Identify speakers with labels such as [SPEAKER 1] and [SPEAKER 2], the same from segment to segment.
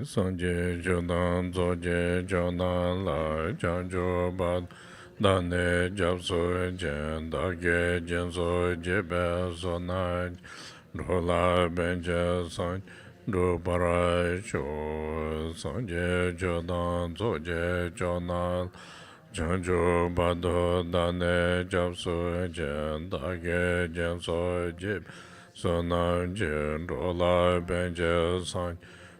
[SPEAKER 1] Sanje Jodan Zoje Jodan La Janjo Bad Dane Japso Jen Dage Jenso Jebe Sonaj Rola Benja San Do Para Cho Sanje Jodan Zoje Jodan Janjo Bado Dane Japso Jen Dage Jenso Jebe Sonaj Rola Benja San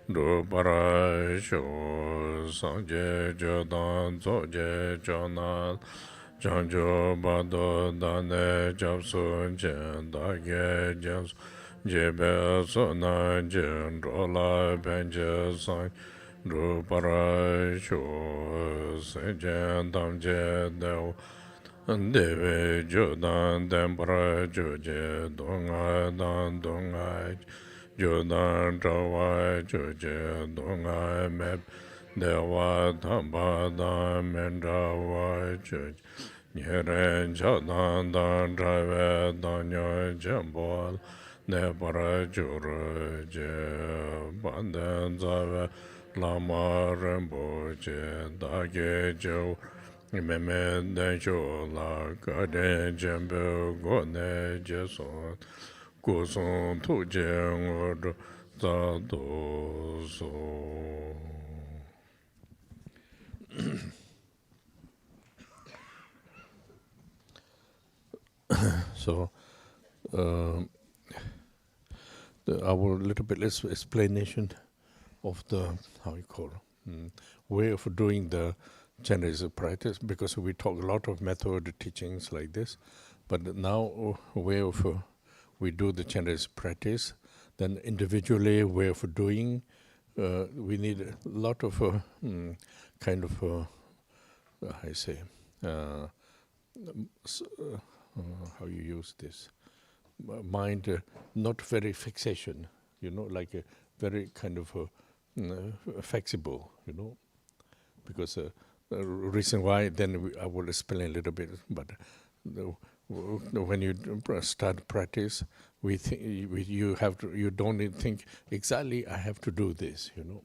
[SPEAKER 1] Do para sho sanje jodan zoje jonal janjo bado dane japsun jen dage jens jebe sona jen rola benje san do para sho senjen damje deo deve jodan dempara joje donga dan donga Jodan Jawa Joje Donga Mep Dewa Tamba Dan Mendawa Joje Nyeren Jadan Dan Drave Danyo Jambol Nepara Juro Je Banden Zave Lama Rinpoche Dage Jo Meme Denjo La Gade Jembe Gone Jeson Goson to Jeng or so. So, our little bit less explanation of the, how you call way of doing the Chenrezik practice, because we talk a lot of method teachings like this, but now way of we do the Chenrezik practice, then individually way of doing, we need a lot of kind of, I say, how you use this, mind, not very fixation, you know, like a very kind of flexible, you know, because reason why, then I will explain a little bit, but when you start practice, we think you don't even think exactly I have to do this, you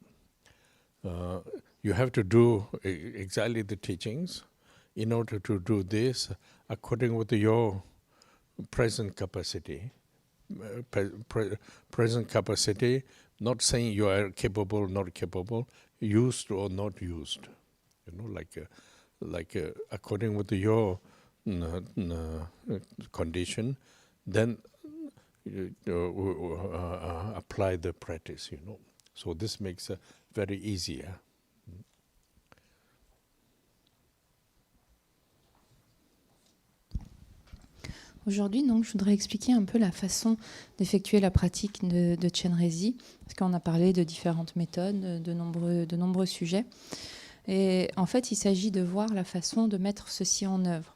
[SPEAKER 1] know. You have to do exactly the teachings in order to do this according with your present capacity. Present capacity, not saying you are capable, not capable, used or not used, you know, like according with your condition, then apply the practice, you know. So this makes it very easier.
[SPEAKER 2] Aujourd'hui, donc, je voudrais expliquer un peu la façon d'effectuer la pratique de Chenrezik, parce qu'on a parlé de différentes méthodes, de nombreux sujets. Et en fait, il s'agit de voir la façon de mettre ceci en œuvre.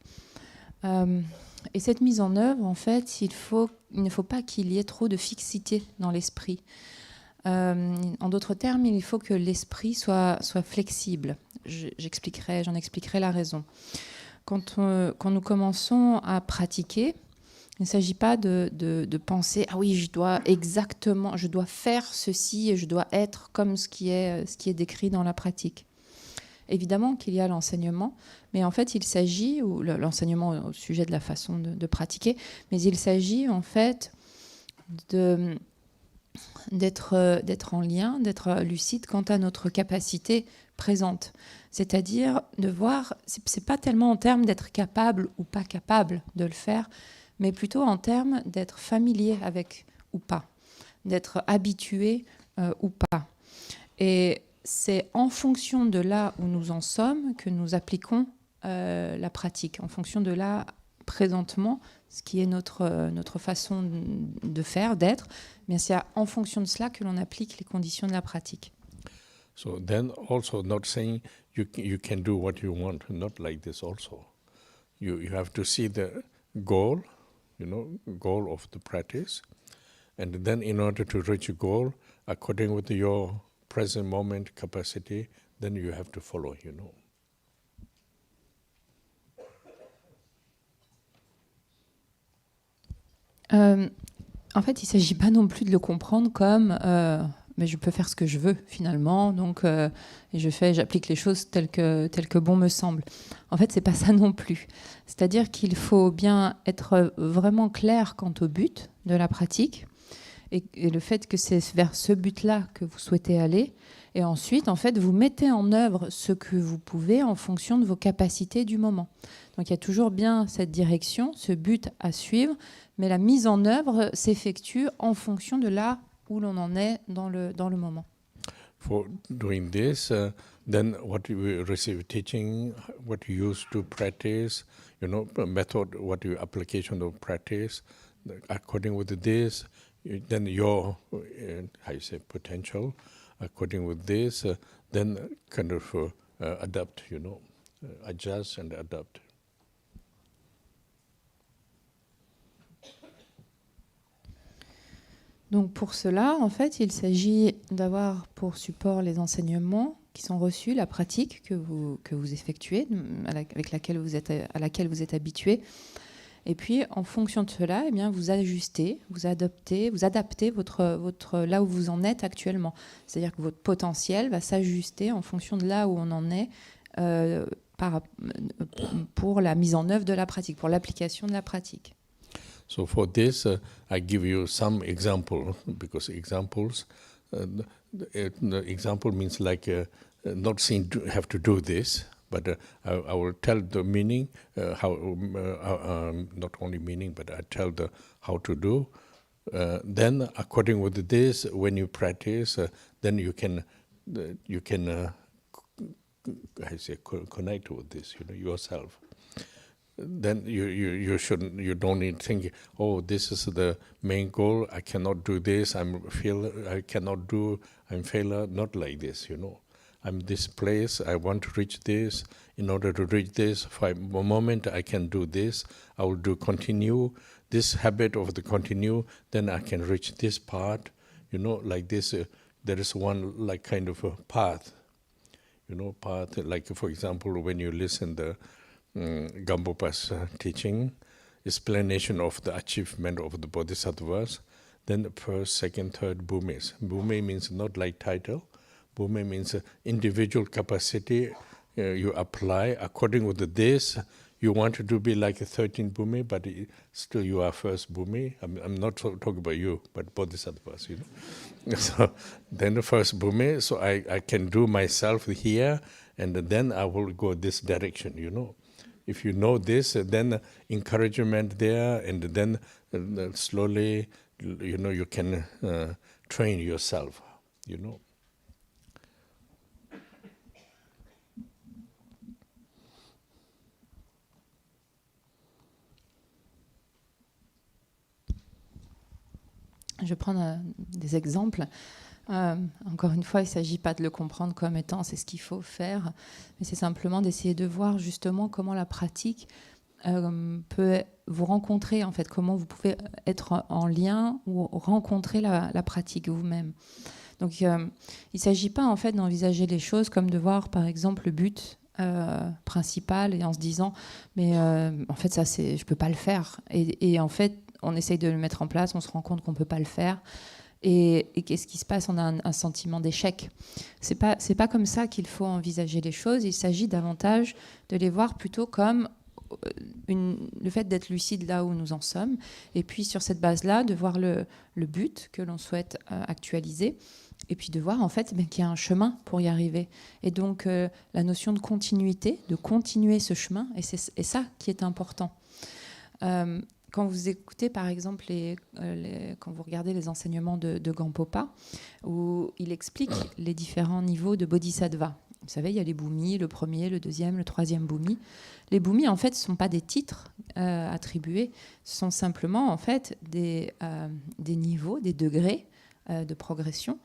[SPEAKER 2] Et cette mise en œuvre, en fait, il ne faut pas qu'il y ait trop de fixité dans l'esprit. En d'autres termes, il faut que l'esprit soit flexible. J'en expliquerai la raison. Quand nous commençons à pratiquer, il ne s'agit pas de penser « Ah oui, je dois faire ceci et je dois être comme ce qui est décrit dans la pratique ». Évidemment qu'il y a l'enseignement, mais en fait, il s'agit, ou l'enseignement au sujet de la façon de pratiquer, mais il s'agit en fait d'être en lien, d'être lucide quant à notre capacité présente. C'est-à-dire de voir, c'est pas tellement en termes d'être capable ou pas capable de le faire, mais plutôt en termes d'être familier avec ou pas, d'être habitué ou pas. Et c'est en fonction de là où nous en sommes que nous appliquons la pratique, en fonction de là, présentement, ce qui est notre façon de faire, d'être, mais c'est en fonction de cela que l'on applique les conditions de la pratique.
[SPEAKER 1] So then also not saying you can do what you want, not like this also. You have to see the goal, you know, goal of the practice, and then in order to reach a goal, according with your present moment capacity, then you have to follow, you know.
[SPEAKER 2] En fait, il ne s'agit pas non plus de le comprendre comme mais je peux faire ce que je veux finalement, donc et j'applique les choses telles que bon me semble. En fait, c'est pas ça non plus. C'est-à-dire qu'il faut bien être vraiment clair quant au but de la pratique et le fait que c'est vers ce but-là que vous souhaitez aller. Et ensuite, en fait, vous mettez en œuvre ce que vous pouvez en fonction de vos capacités du moment. Donc, il y a toujours bien cette direction, ce but à suivre, mais la mise en œuvre s'effectue en fonction de là où l'on en est dans le moment.
[SPEAKER 1] For doing this, then what you receive teaching, what you use to practice, method, what your application of practice, according with this, then your, how you say, potential, according with this, then kind of adapt, adjust and adapt.
[SPEAKER 2] Donc pour cela, en fait, il s'agit d'avoir pour support les enseignements qui sont reçus, la pratique que vous effectuez, à laquelle vous êtes habitué. Et puis, en fonction de cela, eh bien, vous ajustez, vous adaptez votre là où vous en êtes actuellement. C'est-à-dire que votre potentiel va s'ajuster en fonction de là où on en est pour la mise en œuvre de la pratique, pour l'application de la pratique.
[SPEAKER 1] So for this, I give you some example, because examples, the example means like not saying have to do this, but I will tell the meaning, how not only meaning, but I tell the how to do. Then, according with this, when you practice, then you can I say connect with this, yourself. Then you shouldn't. You don't need to think, oh, this is the main goal. I cannot do this. I cannot do. I'm failure. Not like this, I'm this place. I want to reach this. In order to reach this, for a moment I can do this. I will do continue this habit of the continue. Then I can reach this part. Like this. There is one like kind of a path. Path. Like for example, when you listen the Gampopa's teaching, explanation of the achievement of the Bodhisattvas, then the first, second, third bhumis. Bhumi means not like title. Bhumi means individual capacity you apply. According with this, you want to be like a 13 bhumi, but still you are first bhumi. I'm not talking about you, but Bodhisattvas, So then the first bhumi, so I can do myself here, and then I will go this direction, If you know this, then encouragement there, and then slowly, you can train yourself,
[SPEAKER 2] Je vais prendre des exemples. Encore une fois, il ne s'agit pas de le comprendre comme étant c'est ce qu'il faut faire, mais c'est simplement d'essayer de voir justement comment la pratique peut vous rencontrer, en fait, comment vous pouvez être en lien ou rencontrer la pratique vous-même. Donc, il ne s'agit pas en fait d'envisager les choses comme de voir, par exemple, le but principal et en se disant mais en fait, ça, je ne peux pas le faire. Et en fait, on essaye de le mettre en place, on se rend compte qu'on ne peut pas le faire. Et qu'est-ce qui se passe? On a un sentiment d'échec. C'est pas comme ça qu'il faut envisager les choses. Il s'agit davantage de les voir plutôt comme le fait d'être lucide là où nous en sommes. Et puis sur cette base-là, de voir le but que l'on souhaite actualiser. Et puis de voir en fait qu'il y a un chemin pour y arriver. Et donc la notion de continuité, de continuer ce chemin, et c'est ça qui est important. Quand vous écoutez, par exemple, quand vous regardez les enseignements de Gampopa, où il explique les différents niveaux de Bodhisattva. Vous savez, il y a les bhumis, le premier, le deuxième, le troisième bhumi. Les bhumis, en fait, ce ne sont pas des titres attribués, ce sont simplement, en fait, des niveaux, des degrés de progression.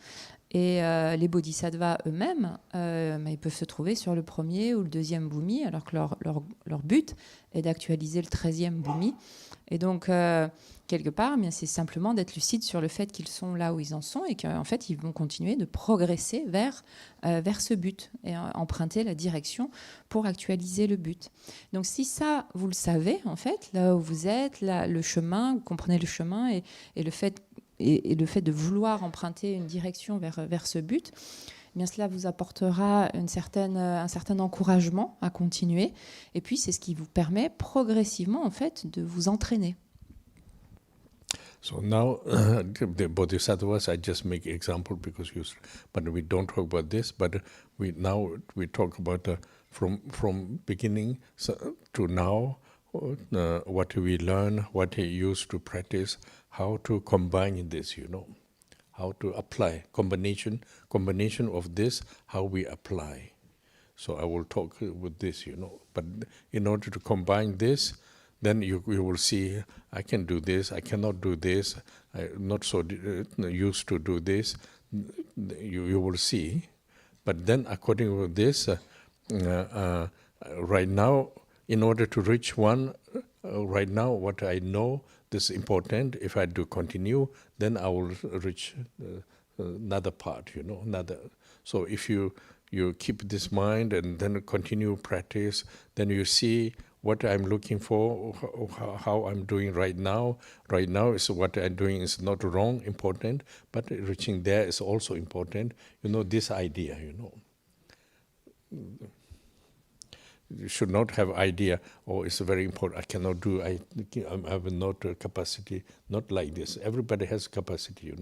[SPEAKER 2] Et les bodhisattvas eux-mêmes, ils peuvent se trouver sur le premier ou le deuxième bhumi, alors que leur but est d'actualiser le 13e bhumi. Et donc, quelque part, c'est simplement d'être lucide sur le fait qu'ils sont là où ils en sont et qu'en fait, ils vont continuer de progresser vers ce but et emprunter la direction pour actualiser le but. Donc, si ça, vous le savez, en fait, là où vous êtes, là, le chemin, vous comprenez le chemin et le fait et le fait de vouloir emprunter une direction vers ce but, eh bien cela vous apportera un certain encouragement à continuer. Et puis c'est ce qui vous permet progressivement en fait de vous entraîner.
[SPEAKER 1] So now, the Bodhisattvas, I just make example because but we don't talk about this. But we talk about from beginning to now, what we learn, what we use to practice, how to combine this, how to apply combination of this, how we apply. So I will talk with this, But in order to combine this, then you will see, I can do this, I cannot do this, I'm not so used to do this. You will see. But then according to this, right now, in order to reach one, right now what I know, this is important, if I do continue, then I will reach another part, another. So if you keep this mind and then continue practice, then you see what I'm looking for, how I'm doing right now. Right now is what I'm doing is not wrong, important, but reaching there is also important. This idea, You should not have idea, it's very important, I cannot do, I have not capacity, not like this. Everybody has capacity,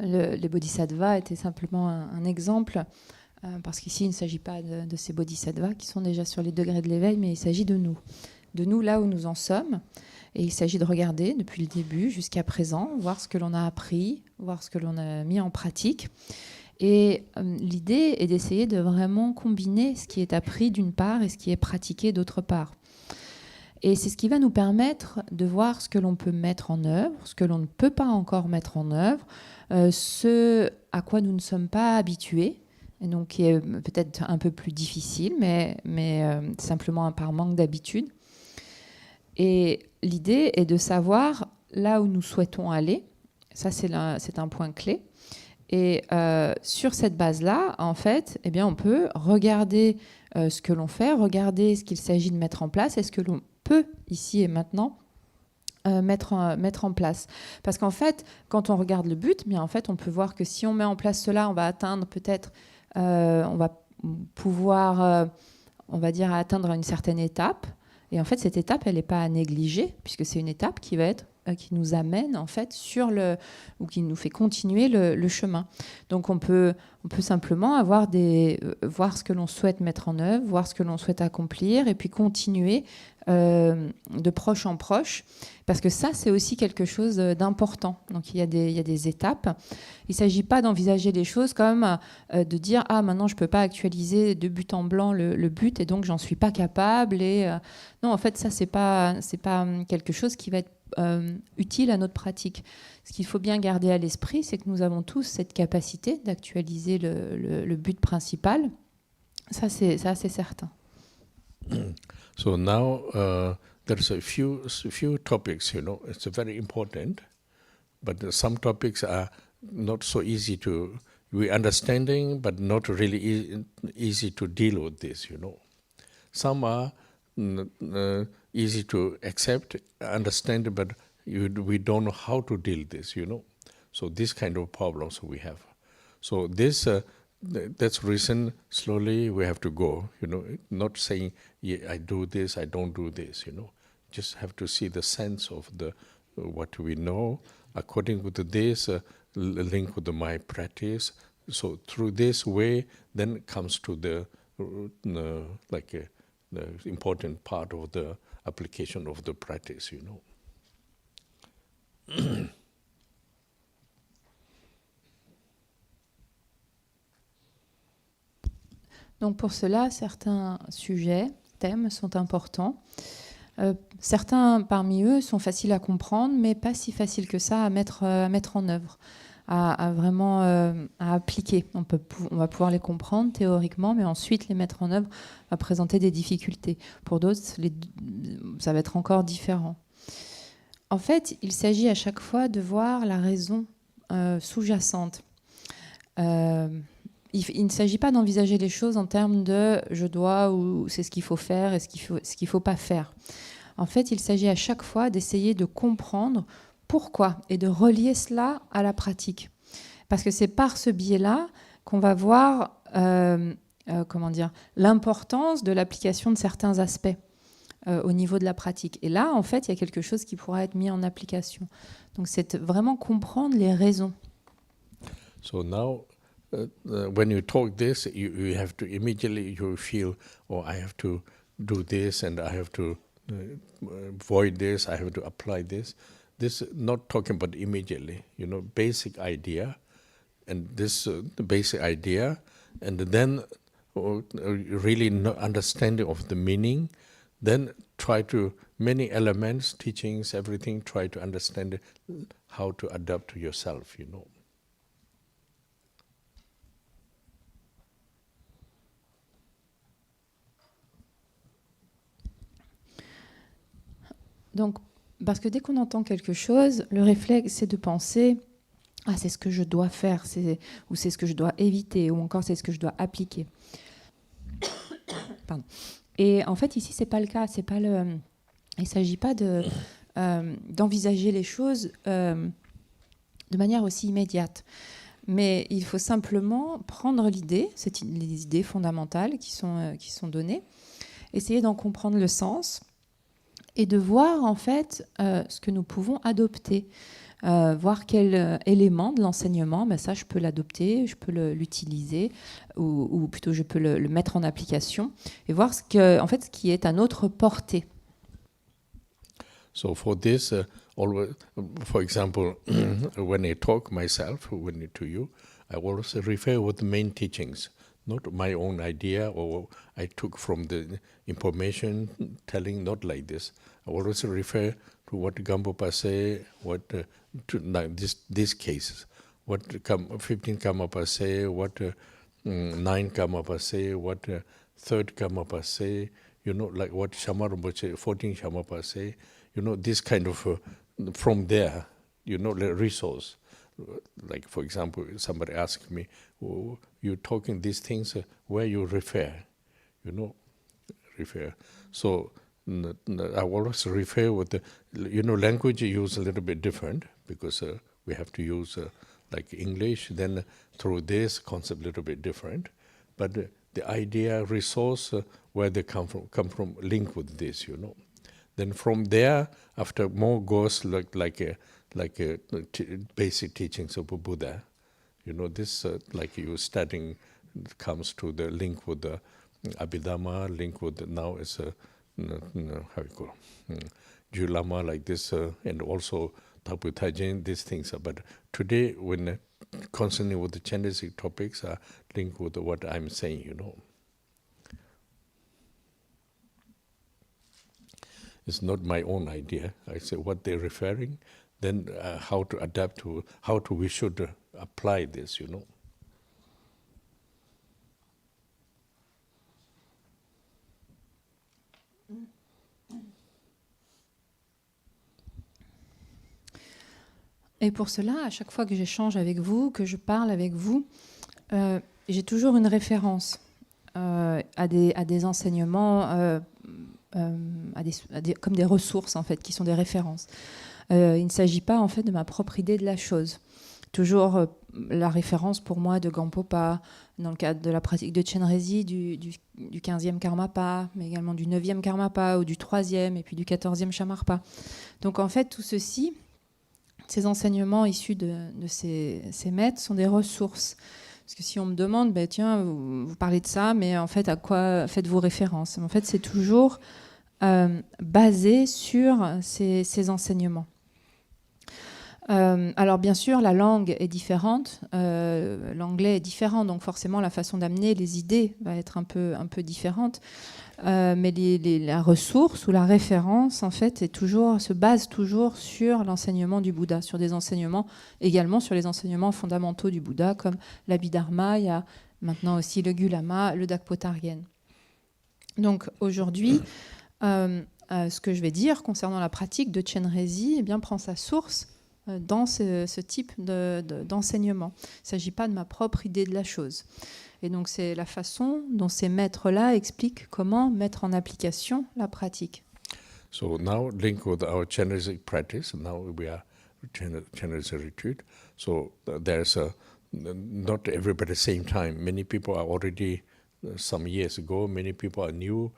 [SPEAKER 2] Les Bodhisattvas étaient simplement un exemple, parce qu'ici il ne s'agit pas de ces Bodhisattvas qui sont déjà sur les degrés de l'éveil, mais il s'agit de nous là où nous en sommes. Et il s'agit de regarder depuis le début jusqu'à présent, voir ce que l'on a appris, voir ce que l'on a mis en pratique. Et l'idée est d'essayer de vraiment combiner ce qui est appris d'une part et ce qui est pratiqué d'autre part. Et c'est ce qui va nous permettre de voir ce que l'on peut mettre en œuvre, ce que l'on ne peut pas encore mettre en œuvre, ce à quoi nous ne sommes pas habitués, et donc qui est peut-être un peu plus difficile, mais simplement par manque d'habitude. Et l'idée est de savoir là où nous souhaitons aller. Ça, c'est un point clé. Et sur cette base-là, en fait, eh bien, on peut regarder ce que l'on fait, regarder ce qu'il s'agit de mettre en place et ce que l'on peut, ici et maintenant, mettre en place. Parce qu'en fait, quand on regarde le but, bien, en fait, on peut voir que si on met en place cela, on va atteindre peut-être, on va pouvoir, on va dire, atteindre une certaine étape. Et en fait, cette étape, elle n'est pas à négliger, puisque c'est une étape qui nous amène en fait ou qui nous fait continuer le chemin. Donc on peut simplement voir ce que l'on souhaite mettre en œuvre, voir ce que l'on souhaite accomplir, et puis continuer de proche en proche, parce que ça, c'est aussi quelque chose d'important. Donc il y a des étapes. Il ne s'agit pas d'envisager les choses comme de dire « Ah, maintenant, je ne peux pas actualiser de but en blanc le but, et donc j'en suis pas capable. » Non, en fait, ça, c'est pas quelque chose qui va être utile à notre pratique. Ce qu'il faut bien garder à l'esprit, c'est que nous avons tous cette capacité d'actualiser le but principal. Ça, c'est certain.
[SPEAKER 1] So now there's a few topics, it's very important, but some topics are not so easy we understanding, but not really easy to deal with this, Some are easy to accept, understand, but we don't know how to deal with this, So this kind of problems we have. So this that's reason slowly we have to go, not saying, yeah, I do this, I don't do this, Just have to see the sense of what we know, according to this, link with my practice. So through this way, then comes to the important part of the application of the practice,
[SPEAKER 2] Donc pour cela, certains thèmes sont importants. Certains parmi eux sont faciles à comprendre, mais pas si faciles que ça à mettre en œuvre, à vraiment à appliquer. On va pouvoir les comprendre théoriquement, mais ensuite les mettre en œuvre va présenter des difficultés. Pour d'autres, ça va être encore différent. En fait, il s'agit à chaque fois de voir la raison sous-jacente. il ne s'agit pas d'envisager les choses en termes de je dois ou c'est ce qu'il faut faire et ce qu'il faut pas faire. En fait, il s'agit à chaque fois d'essayer de comprendre pourquoi et de relier cela à la pratique. Parce que c'est par ce biais-là qu'on va voir l'importance de l'application de certains aspects au niveau de la pratique. Et là, en fait, il y a quelque chose qui pourra être mis en application. Donc, c'est vraiment comprendre les raisons.
[SPEAKER 1] So now, when you talk this, you have to immediately you feel, oh, I have to do this and I have to avoid this, I have to apply this. This not talking about immediately, basic idea, and this the basic idea, and then really understanding of the meaning, then try to, many elements, teachings, everything, try to understand how to adapt to yourself,
[SPEAKER 2] Donc, parce que dès qu'on entend quelque chose, le réflexe, c'est de penser « Ah, c'est ce que je dois faire », ou « c'est ce que je dois éviter », ou encore « c'est ce que je dois appliquer ». Pardon. Et en fait, ici, ce n'est pas le cas. Il ne s'agit pas d'envisager les choses de manière aussi immédiate. Mais il faut simplement prendre l'idée, les idées fondamentales qui sont données, essayer d'en comprendre le sens et de voir en fait ce que nous pouvons adopter. Voir quel élément de l'enseignement, ça je peux l'adopter, je peux l'utiliser, ou plutôt je peux le mettre en application, et voir ce qui est à notre portée.
[SPEAKER 1] So for this, always, for example, when I talk myself, to you, I always refer with the main teachings, not my own idea or I took from the information telling, not like this. I always refer to what Gampopa say, what these cases, what 15 Karmapa say, what 9 Karmapa say, what 3rd Karmapa say, like what Shamar Rinpoche, 14 Shamapa say, this kind of, from there, the resource. Like, for example, somebody asked me, oh, you're talking these things, where you refer, refer. So, I always refer with the, language use a little bit different because we have to use like English, then through this concept a little bit different. But the idea, resource, where they come from link with this, Then from there, after more goes like a basic teachings of Buddha, this like you studying comes to the link with the Abhidhamma, link with now is how you call Julama like this, and also Dhagpo Tajin, these things. But today, when constantly with the Chenrezik topics are linked with what I'm saying, It's not my own idea. I say what they're referring, then how to adapt to, we should apply this,
[SPEAKER 2] Et pour cela, à chaque fois que j'échange avec vous, que je parle avec vous, j'ai toujours une référence à des enseignements, comme des ressources en fait, qui sont des références. Il ne s'agit pas en fait de ma propre idée de la chose. Toujours la référence pour moi de Gampopa, dans le cadre de la pratique de Chenrezik, du 15e Karmapa, mais également du 9e Karmapa, ou du 3e, et puis du 14e Shamarpa. Donc en fait, tout ceci, ces enseignements issus de ces maîtres sont des ressources. Parce que si on me demande, tiens, vous parlez de ça, mais en fait, à quoi faites-vous référence ? En fait, c'est toujours basé sur ces enseignements. Alors, bien sûr, la langue est différente, l'anglais est différent, donc forcément, la façon d'amener les idées va être un peu différente. Mais la ressource ou la référence, en fait, se base toujours sur l'enseignement du Bouddha, sur des enseignements, également sur les enseignements fondamentaux du Bouddha, comme l'Abhidharma, il y a maintenant aussi le Gulama, le Dhagpo Targen. Donc aujourd'hui, ce que je vais dire concernant la pratique de Chenrezik, prend sa source dans ce type d'enseignement. Il ne s'agit pas de ma propre idée de la chose. Et donc c'est la façon dont ces maîtres-là expliquent comment mettre en application la pratique.
[SPEAKER 1] So now link with our Chenrezik practice. Now we are Chenrezik retreat. So there's not everybody at the same time. Many people are already some years ago. Many people are new.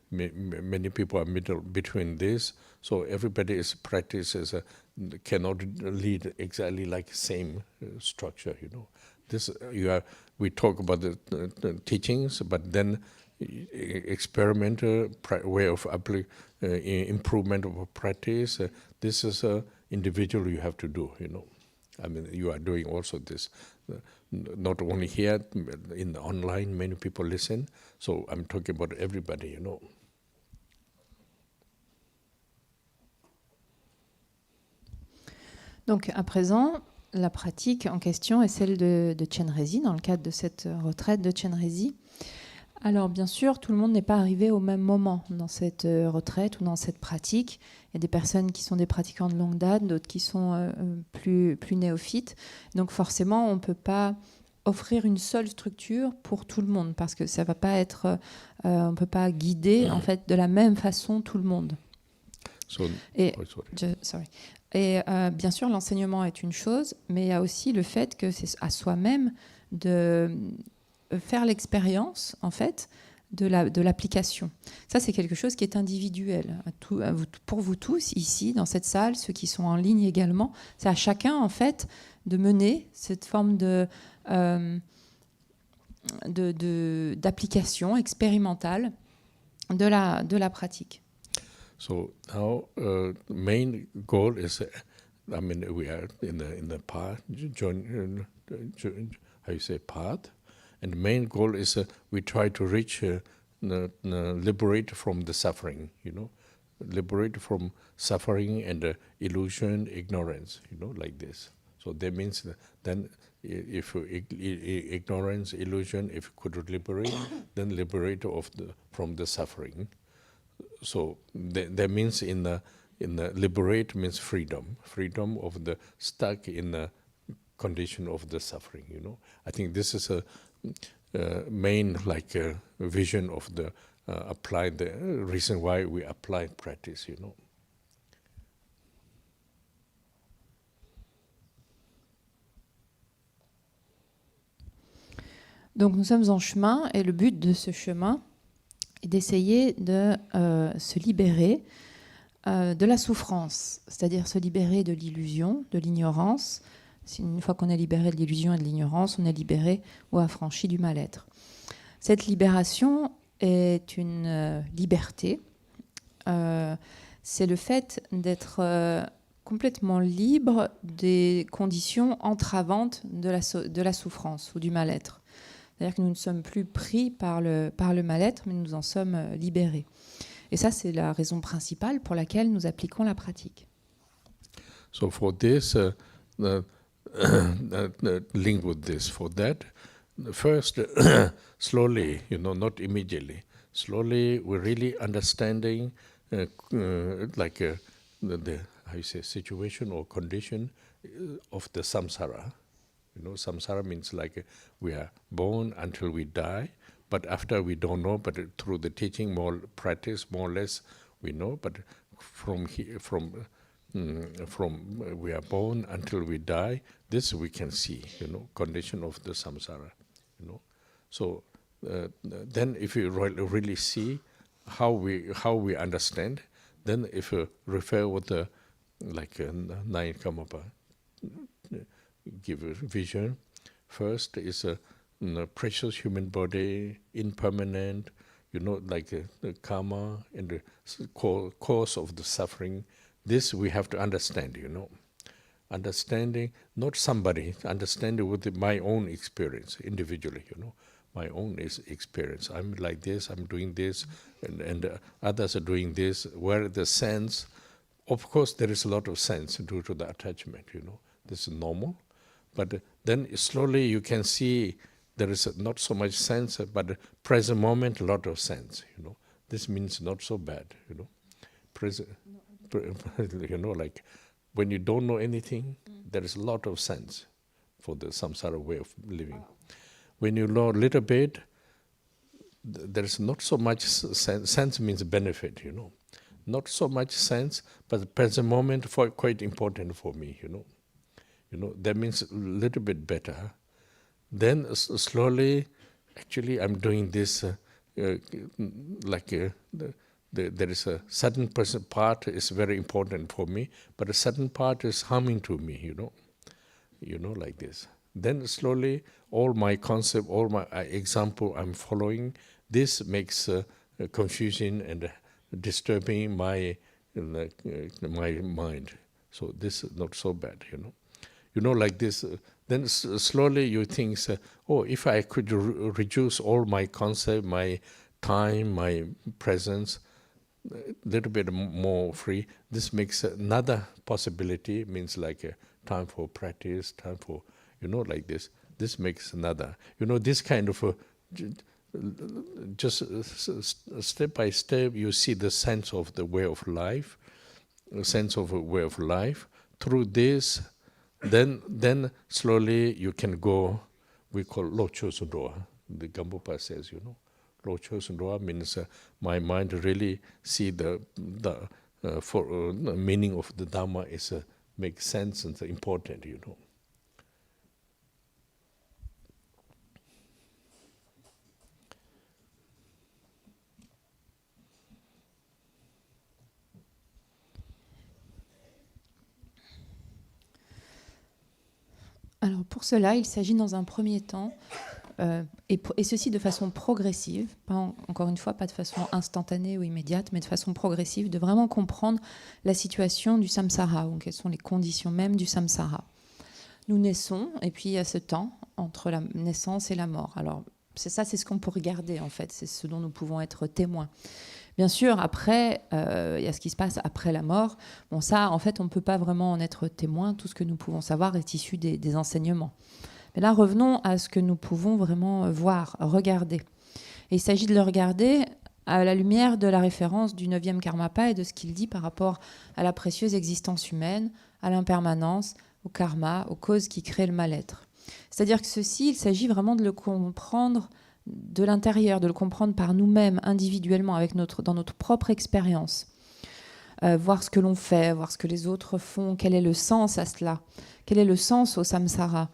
[SPEAKER 1] Many people are middle between this. So everybody is practices cannot lead exactly like same structure. This we talk about the teachings, but then experimental way of improvement of practice. This is individual you have to do. I mean, you are doing also this. Not only here in the online, many people listen. So I'm talking about everybody.
[SPEAKER 2] Donc à présent, la pratique en question est celle de Chenrezik, dans le cadre de cette retraite de Chenrezik. Alors bien sûr, tout le monde n'est pas arrivé au même moment dans cette retraite ou dans cette pratique. Il y a des personnes qui sont des pratiquants de longue date, d'autres qui sont plus néophytes. Donc forcément, on ne peut pas offrir une seule structure pour tout le monde parce que ça va pas être, on ne peut pas guider en fait de la même façon tout le monde. Et bien sûr, l'enseignement est une chose, mais il y a aussi le fait que c'est à soi-même de faire l'expérience, en fait, de l'application. Ça, c'est quelque chose qui est individuel. Pour vous tous, ici, dans cette salle, ceux qui sont en ligne également, c'est à chacun, en fait, de mener cette forme d'application expérimentale de la pratique.
[SPEAKER 1] So now main goal is, I mean, we are in the path, how you say path, and the main goal is we try to reach, liberate from the suffering, liberate from suffering and illusion, ignorance, like this. So that means then if ignorance, illusion, if you could liberate, then liberate from the suffering. So that means in the liberate means freedom of the stuck in the condition of the suffering. I think this is a main vision of the applied the reason why we apply practice.
[SPEAKER 2] Donc nous sommes en chemin et le but de ce chemin et d'essayer de se libérer de la souffrance, c'est-à-dire se libérer de l'illusion, de l'ignorance. Une fois qu'on est libéré de l'illusion et de l'ignorance, on est libéré ou affranchi du mal-être. Cette libération est une liberté. C'est le fait d'être complètement libre des conditions entravantes de la souffrance ou du mal-être. C'est-à-dire que nous ne sommes plus pris par le mal-être, mais nous en sommes libérés. Et ça, c'est la raison principale pour laquelle nous appliquons la pratique.
[SPEAKER 1] So for this, link with this, for that, first, slowly, not immediately, slowly we're really understanding the how you say, situation or condition of the samsara. Samsara means we are born until we die, but after we don't know, but through the teaching, more practice, more or less we know, but from we are born until we die, this we can see, condition of the samsara, So then if you really see how we understand, then if you refer with the nine Kamapa, give a vision. First is a precious human body, impermanent, the karma and the cause of the suffering. This we have to understand, Understanding, not somebody, understanding with my own experience, individually, my own experience. I'm like this, I'm doing this, and others are doing this. Where the sense, of course there is a lot of sense due to the attachment, This is normal. But then slowly you can see there is not so much sense, but present moment, a lot of sense, This means not so bad, Present, when you don't know anything, there is a lot of sense for the samsara way of living. When you know a little bit, there is not so much sense. Sense means benefit, Not so much sense, but the present moment quite important for me, That means a little bit better. Then slowly, actually, I'm doing this there is a certain part is very important for me, but a certain part is harming to me, like this. Then slowly, all my concept, all my example I'm following, this makes confusion and disturbing my mind. So this is not so bad, like this. Then slowly you think, if I could reduce all my concept, my time, my presence, a little bit more free, this makes another possibility, means like time for practice, time for, like this. This makes another, this kind of, just step by step, you see the sense of the way of life, Through this, then slowly you can go, we call lo chosun roa. The Gambupa says, lo chosun roa means my mind really see the meaning of the Dharma is makes sense and important,
[SPEAKER 2] Alors pour cela, il s'agit dans un premier temps, et ceci de façon progressive, encore une fois, pas de façon instantanée ou immédiate, mais de façon progressive, de vraiment comprendre la situation du samsara, ou quelles sont les conditions même du samsara. Nous naissons, et puis il y a ce temps entre la naissance et la mort. Alors c'est ce qu'on peut regarder en fait, c'est ce dont nous pouvons être témoins. Bien sûr, après, il y a ce qui se passe après la mort. Bon, ça, en fait, on ne peut pas vraiment en être témoin. Tout ce que nous pouvons savoir est issu des enseignements. Mais là, revenons à ce que nous pouvons vraiment voir, regarder. Et il s'agit de le regarder à la lumière de la référence du 9e Karmapa et de ce qu'il dit par rapport à la précieuse existence humaine, à l'impermanence, au karma, aux causes qui créent le mal-être. C'est-à-dire que ceci, il s'agit vraiment de le comprendre de l'intérieur, de le comprendre par nous-mêmes, individuellement, dans notre propre expérience. Voir ce que l'on fait, voir ce que les autres font, quel est le sens à cela, quel est le sens au samsara.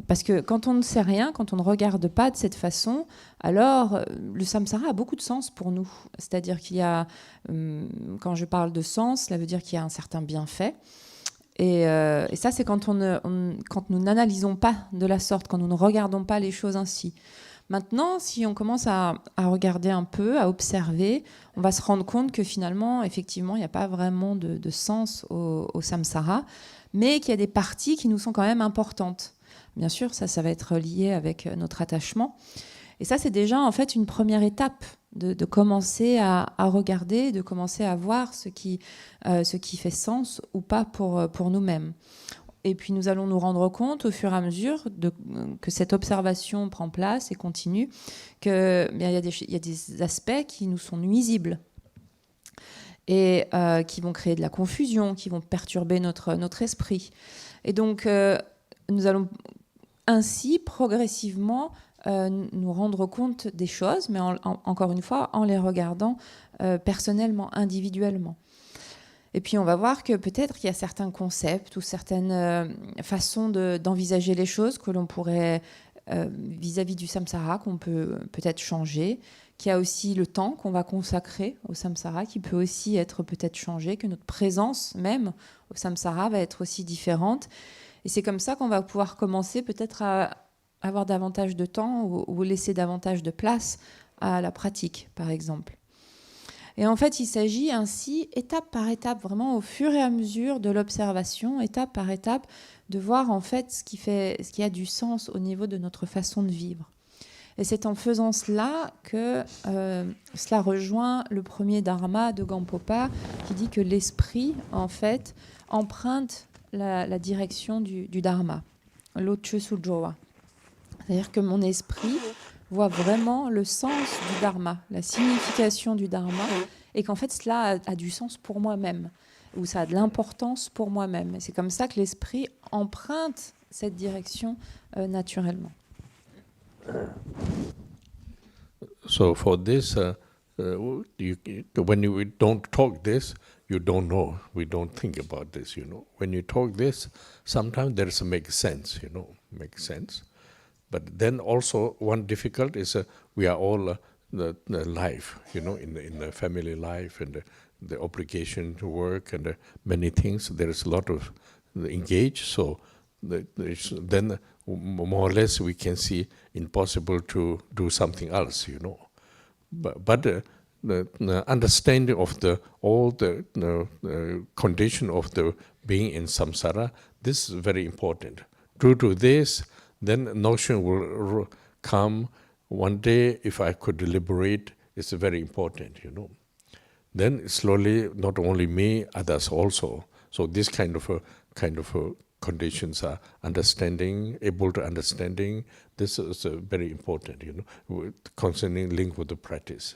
[SPEAKER 2] Parce que quand on ne sait rien, quand on ne regarde pas de cette façon, alors le samsara a beaucoup de sens pour nous. C'est-à-dire qu'il y a, quand je parle de sens, cela veut dire qu'il y a un certain bienfait. Et ça, c'est quand nous n'analysons pas de la sorte, quand nous ne regardons pas les choses ainsi. Maintenant, si on commence à regarder un peu, à observer, on va se rendre compte que finalement, effectivement, il n'y a pas vraiment de sens au samsara, mais qu'il y a des parties qui nous sont quand même importantes. Bien sûr, ça va être lié avec notre attachement. Et ça, c'est déjà en fait une première étape de commencer à regarder, de commencer à voir ce qui fait sens ou pas pour nous-mêmes. Et puis nous allons nous rendre compte au fur et à mesure que cette observation prend place et continue, qu'il y a des aspects qui nous sont nuisibles et qui vont créer de la confusion, qui vont perturber notre esprit. Et donc nous allons ainsi progressivement nous rendre compte des choses, mais encore une fois en les regardant personnellement, individuellement. Et puis on va voir que peut-être qu'il y a certains concepts ou certaines façons d'envisager les choses que l'on pourrait, vis-à-vis du samsara, qu'on peut peut-être changer, qu'il y a aussi le temps qu'on va consacrer au samsara qui peut aussi être peut-être changé, que notre présence même au samsara va être aussi différente. Et c'est comme ça qu'on va pouvoir commencer peut-être à avoir davantage de temps ou laisser davantage de place à la pratique, par exemple. Et en fait, il s'agit ainsi, étape par étape, vraiment au fur et à mesure de l'observation, étape par étape, de voir en fait ce qui a du sens au niveau de notre façon de vivre. Et c'est en faisant cela que cela rejoint le premier Dharma de Gampopa, qui dit que l'esprit, en fait, emprunte la direction du Dharma, l'Oche Sujowa. C'est-à-dire que mon esprit voit vraiment le sens du Dharma, la signification du Dharma, et qu'en fait cela a du sens pour moi-même. où ça a de l'importance pour moi-même. Et c'est comme ça que l'esprit emprunte cette direction naturellement.
[SPEAKER 1] So for this, when you don't talk this, you don't know. We don't think about this, you know. When you talk this, sometimes there's a make sense, you know, make sense. But then also one difficult is we are all the life, you know, in the family life and the obligation to work and many things. There is a lot of engage. So then more or less we can see impossible to do something else, you know. But the understanding of all the condition of the being in samsara, this is very important. Due to this, then notion will come one day. If I could liberate, it's very important, you know. Then slowly, not only me, others also. So this kind of conditions are understanding, able to understanding. This is very important, you know, concerning link with the practice.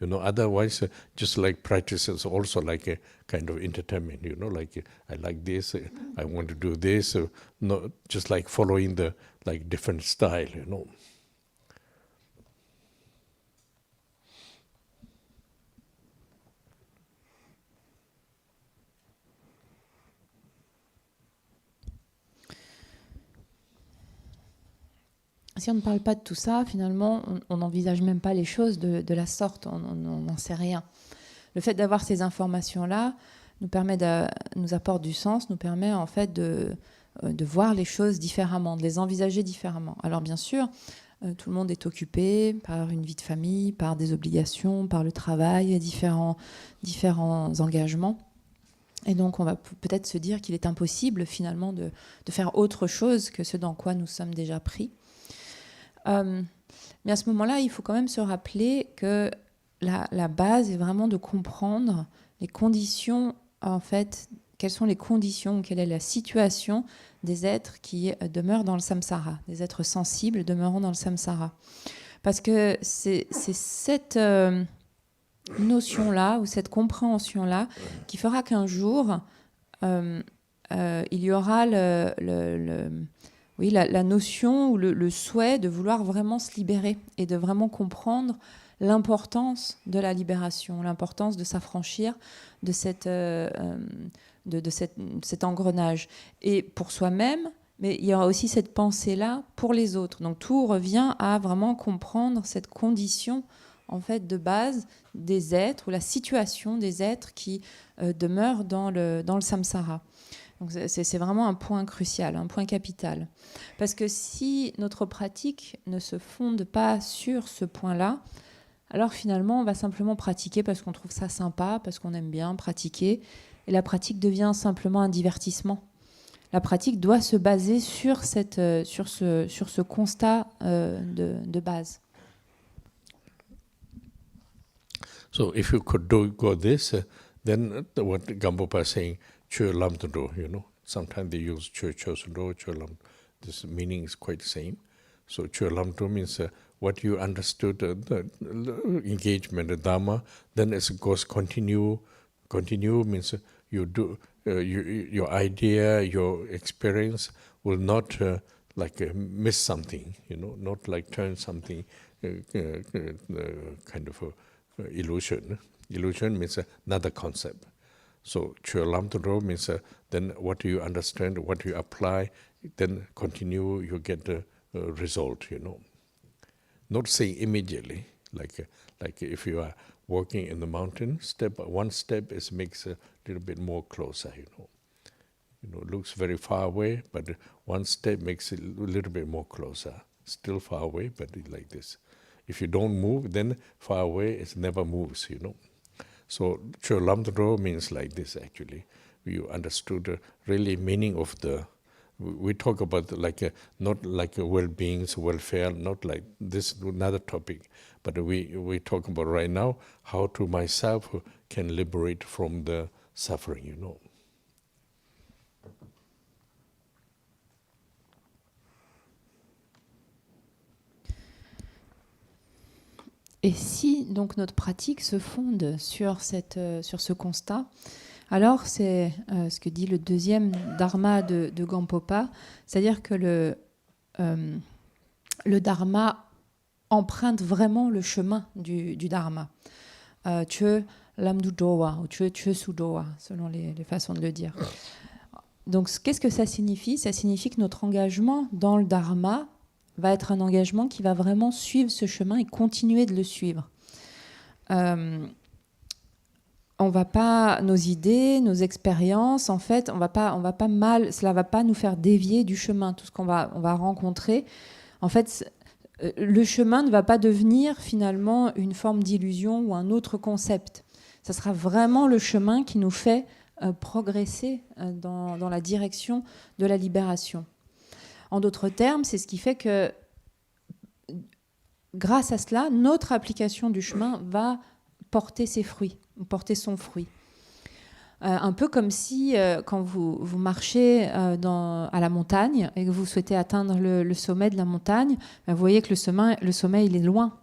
[SPEAKER 1] You know, otherwise, just like practice is also like a kind of entertainment, you know, like I like this, I want to do this, not just like following the like different style, you know.
[SPEAKER 2] Si on ne parle pas de tout ça, finalement, on n'envisage même pas les choses de la sorte, on n'en sait rien. Le fait d'avoir ces informations-là nous apporte du sens, nous permet en fait de voir les choses différemment, de les envisager différemment. Alors bien sûr, tout le monde est occupé par une vie de famille, par des obligations, par le travail, différents engagements. Et donc on va peut-être se dire qu'il est impossible finalement de faire autre chose que ce dans quoi nous sommes déjà pris. Mais à ce moment-là, il faut quand même se rappeler que la base est vraiment de comprendre les conditions, en fait, quelles sont les conditions, quelle est la situation des êtres qui demeurent dans le samsara, des êtres sensibles demeurant dans le samsara. Parce que c'est cette notion-là, ou cette compréhension-là, qui fera qu'un jour, il y aura la notion ou le souhait de vouloir vraiment se libérer et de vraiment comprendre l'importance de la libération, l'importance de s'affranchir de cet engrenage. Et pour soi-même, mais il y aura aussi cette pensée-là pour les autres. Donc tout revient à vraiment comprendre cette condition en fait, de base des êtres ou la situation des êtres qui demeurent dans le samsara. Donc c'est vraiment un point crucial, un point capital. Parce que si notre pratique ne se fonde pas sur ce point-là, alors finalement, on va simplement pratiquer parce qu'on trouve ça sympa, parce qu'on aime bien pratiquer, et la pratique devient simplement un divertissement. La pratique doit se baser sur ce constat de base.
[SPEAKER 1] So if you could go this, then what Gampopa is saying, Chö Lam Do, you know. Sometimes they use Chö Chosundo, Chö Lam. This meaning is quite the same. So Chö Lam Do means what you understood, the engagement, the Dharma, then it goes continue. Continue means you do, your idea, your experience will not miss something, you know, not like turn something kind of illusion. Illusion means another concept. So Chö Lam Do means then what you understand, what you apply, then continue, you get the result, you know. Not saying immediately, like if you are walking in the mountain, one step makes a little bit more closer, you know. You know, looks very far away, but one step makes it a little bit more closer. Still far away, but like this. If you don't move, then far away, it never moves, you know. So Chö Lam Do means like this, actually. You understood the really meaning of we talk about not like well-beings, welfare, not like this, another topic. But we talk about right now how to myself can liberate from the suffering, you know.
[SPEAKER 2] Et si donc notre pratique se fonde sur ce constat, alors c'est ce que dit le deuxième Dharma de Gampopa, c'est-à-dire que le Dharma emprunte vraiment le chemin du Dharma. Chö lamdu dowa ou chö su dowa, selon les façons de le dire. Donc qu'est-ce que ça signifie? Ça signifie que notre engagement dans le Dharma va être un engagement qui va vraiment suivre ce chemin et continuer de le suivre. On va pas, nos idées, nos expériences, en fait, on va pas cela va pas nous faire dévier du chemin. Tout ce on va rencontrer, en fait, le chemin ne va pas devenir finalement une forme d'illusion ou un autre concept. Ça sera vraiment le chemin qui nous fait progresser dans la direction de la libération. En d'autres termes, c'est ce qui fait que, grâce à cela, notre application du chemin va porter ses fruits, porter son fruit. Un peu comme si, quand vous marchez à la montagne et que vous souhaitez atteindre le sommet de la montagne, vous voyez que le sommet il est loin.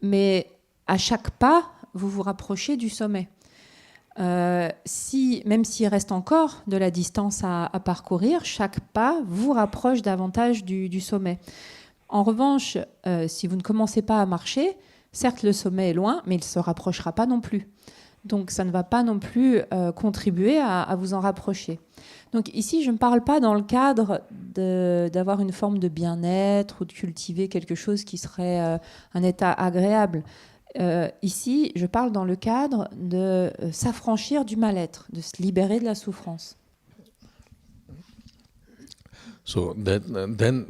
[SPEAKER 2] Mais à chaque pas, vous vous rapprochez du sommet. Même s'il reste encore de la distance à parcourir, chaque pas vous rapproche davantage du sommet. En revanche, si vous ne commencez pas à marcher, certes le sommet est loin, mais il ne se rapprochera pas non plus. Donc ça ne va pas non plus contribuer à vous en rapprocher. Donc ici, je ne parle pas dans le cadre d'avoir une forme de bien-être ou de cultiver quelque chose qui serait un état agréable. Ici, je parle dans le cadre de s'affranchir du mal-être, de se libérer de la souffrance.
[SPEAKER 1] So then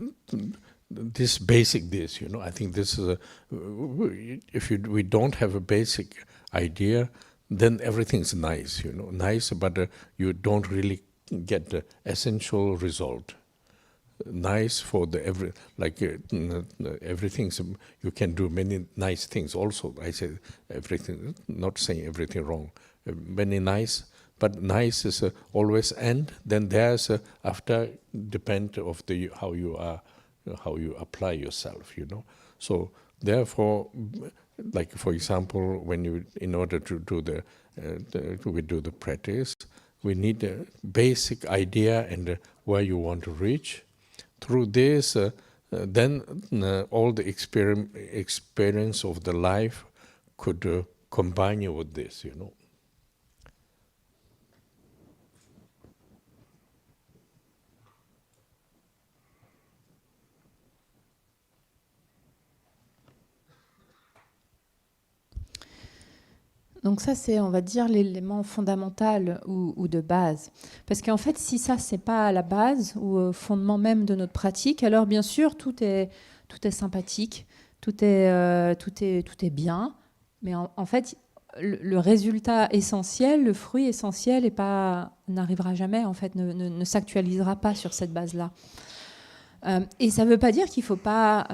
[SPEAKER 1] this basic this, I think this is if we don't have a basic idea, then everything's nice, nice, but you don't really get the essential result. Nice for everything. You can do many nice things also. I say everything, not saying everything wrong. Many nice, but nice is always end. Then there's after depend of how you apply yourself. So therefore, like for example, in order to do we do the practice, we need a basic idea and where you want to reach. Through this, then all the experience of the life could combine you with this,
[SPEAKER 2] Donc ça, c'est, on va dire, l'élément fondamental ou de base. Parce qu'en fait, si ça, c'est pas la base ou au fondement même de notre pratique, alors bien sûr, tout est sympathique, tout est bien. Mais en fait, le résultat essentiel, le fruit essentiel n'arrivera jamais, en fait, ne s'actualisera pas sur cette base-là. Et ça ne veut pas dire qu'il ne faut pas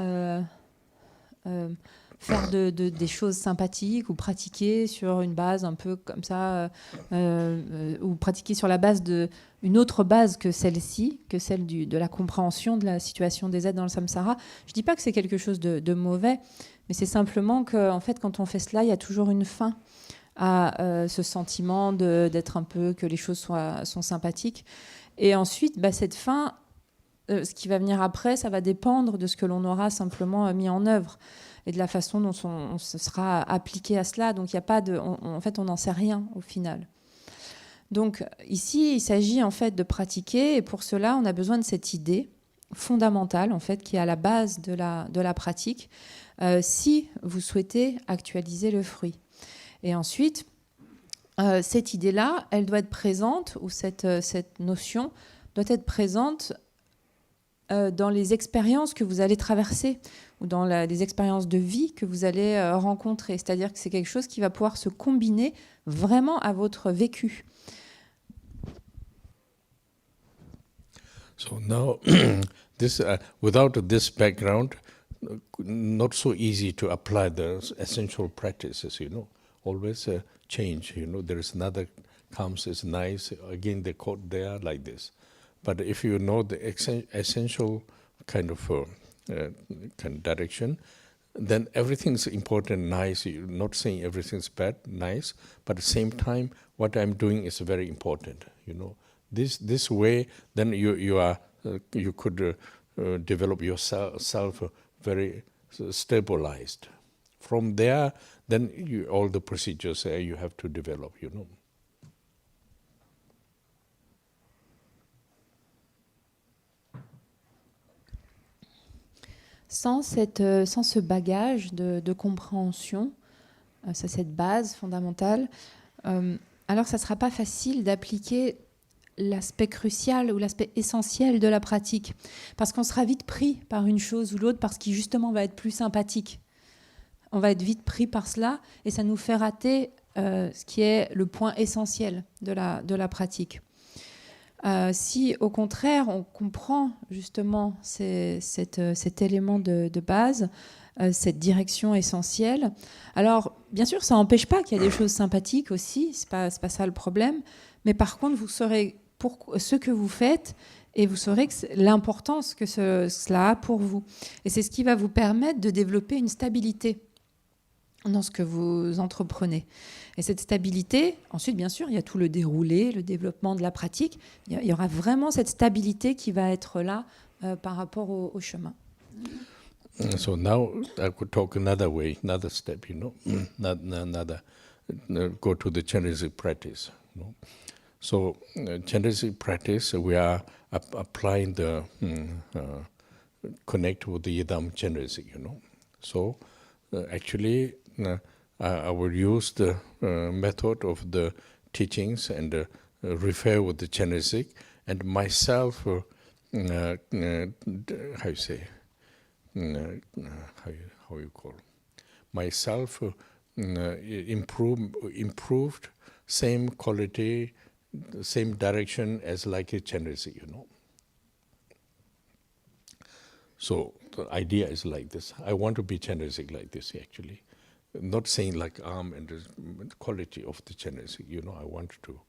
[SPEAKER 2] faire des choses sympathiques ou pratiquer sur une base un peu comme ça, ou pratiquer sur la base d'une autre base que celle-ci, que celle de la compréhension de la situation des êtres dans le samsara. Je ne dis pas que c'est quelque chose de mauvais, mais c'est simplement que, en fait, quand on fait cela, il y a toujours une fin à ce sentiment d'être un peu, que les choses sont sympathiques. Et ensuite, cette fin, ce qui va venir après, ça va dépendre de ce que l'on aura simplement mis en œuvre et de la façon dont on se sera appliqué à cela. Donc, il n'y a pas en fait, on n'en sait rien au final. Donc, ici, il s'agit en fait de pratiquer, et pour cela, on a besoin de cette idée fondamentale, en fait, qui est à la base de la pratique, si vous souhaitez actualiser le fruit. Et ensuite, cette idée-là, elle doit être présente, ou cette notion doit être présente dans les expériences que vous allez traverser ou dans les expériences de vie que vous allez rencontrer. C'est-à-dire que c'est quelque chose qui va pouvoir se combiner vraiment à votre vécu.
[SPEAKER 1] So now, without this background, not so easy to apply the essential practices, Always change, There is another comes, is nice. Again, they quote there like this. But if you know the essential kind of direction, then everything's important, nice. You're not saying everything's bad, nice, but at the same time, what I'm doing is very important. This way, then you could develop yourself very stabilized. From there, then all the procedures you have to develop.
[SPEAKER 2] Sans ce bagage de compréhension, cette base fondamentale, alors ça ne sera pas facile d'appliquer l'aspect crucial ou l'aspect essentiel de la pratique. Parce qu'on sera vite pris par une chose ou l'autre, parce qu'il justement va être plus sympathique. On va être vite pris par cela et ça nous fait rater ce qui est le point essentiel de la pratique. Si au contraire on comprend justement cet élément de base, cette direction essentielle, alors bien sûr ça n'empêche pas qu'il y a des choses sympathiques aussi, c'est pas ça le problème, mais par contre vous saurez ce que vous faites et vous saurez l'importance que cela a pour vous. Et c'est ce qui va vous permettre de développer une stabilité dans ce que vous entreprenez. Et cette stabilité, ensuite, bien sûr, il y a tout le déroulé, le développement de la pratique. Il y aura vraiment cette stabilité qui va être là par rapport au chemin.
[SPEAKER 1] So now I could talk another way, another step, go to the Chenrezik practice. So Chenrezik practice, we are applying the connect with the Yidam Chenrezik, So actually, I will use the method of the teachings and refer with the Chenrezik, and myself, how you say, how you call, myself improved same quality, same direction as like a Chenrezik, So the idea is like this. I want to be Chenrezik like this, actually. Not saying like and the quality of the Chenrezik, I want to.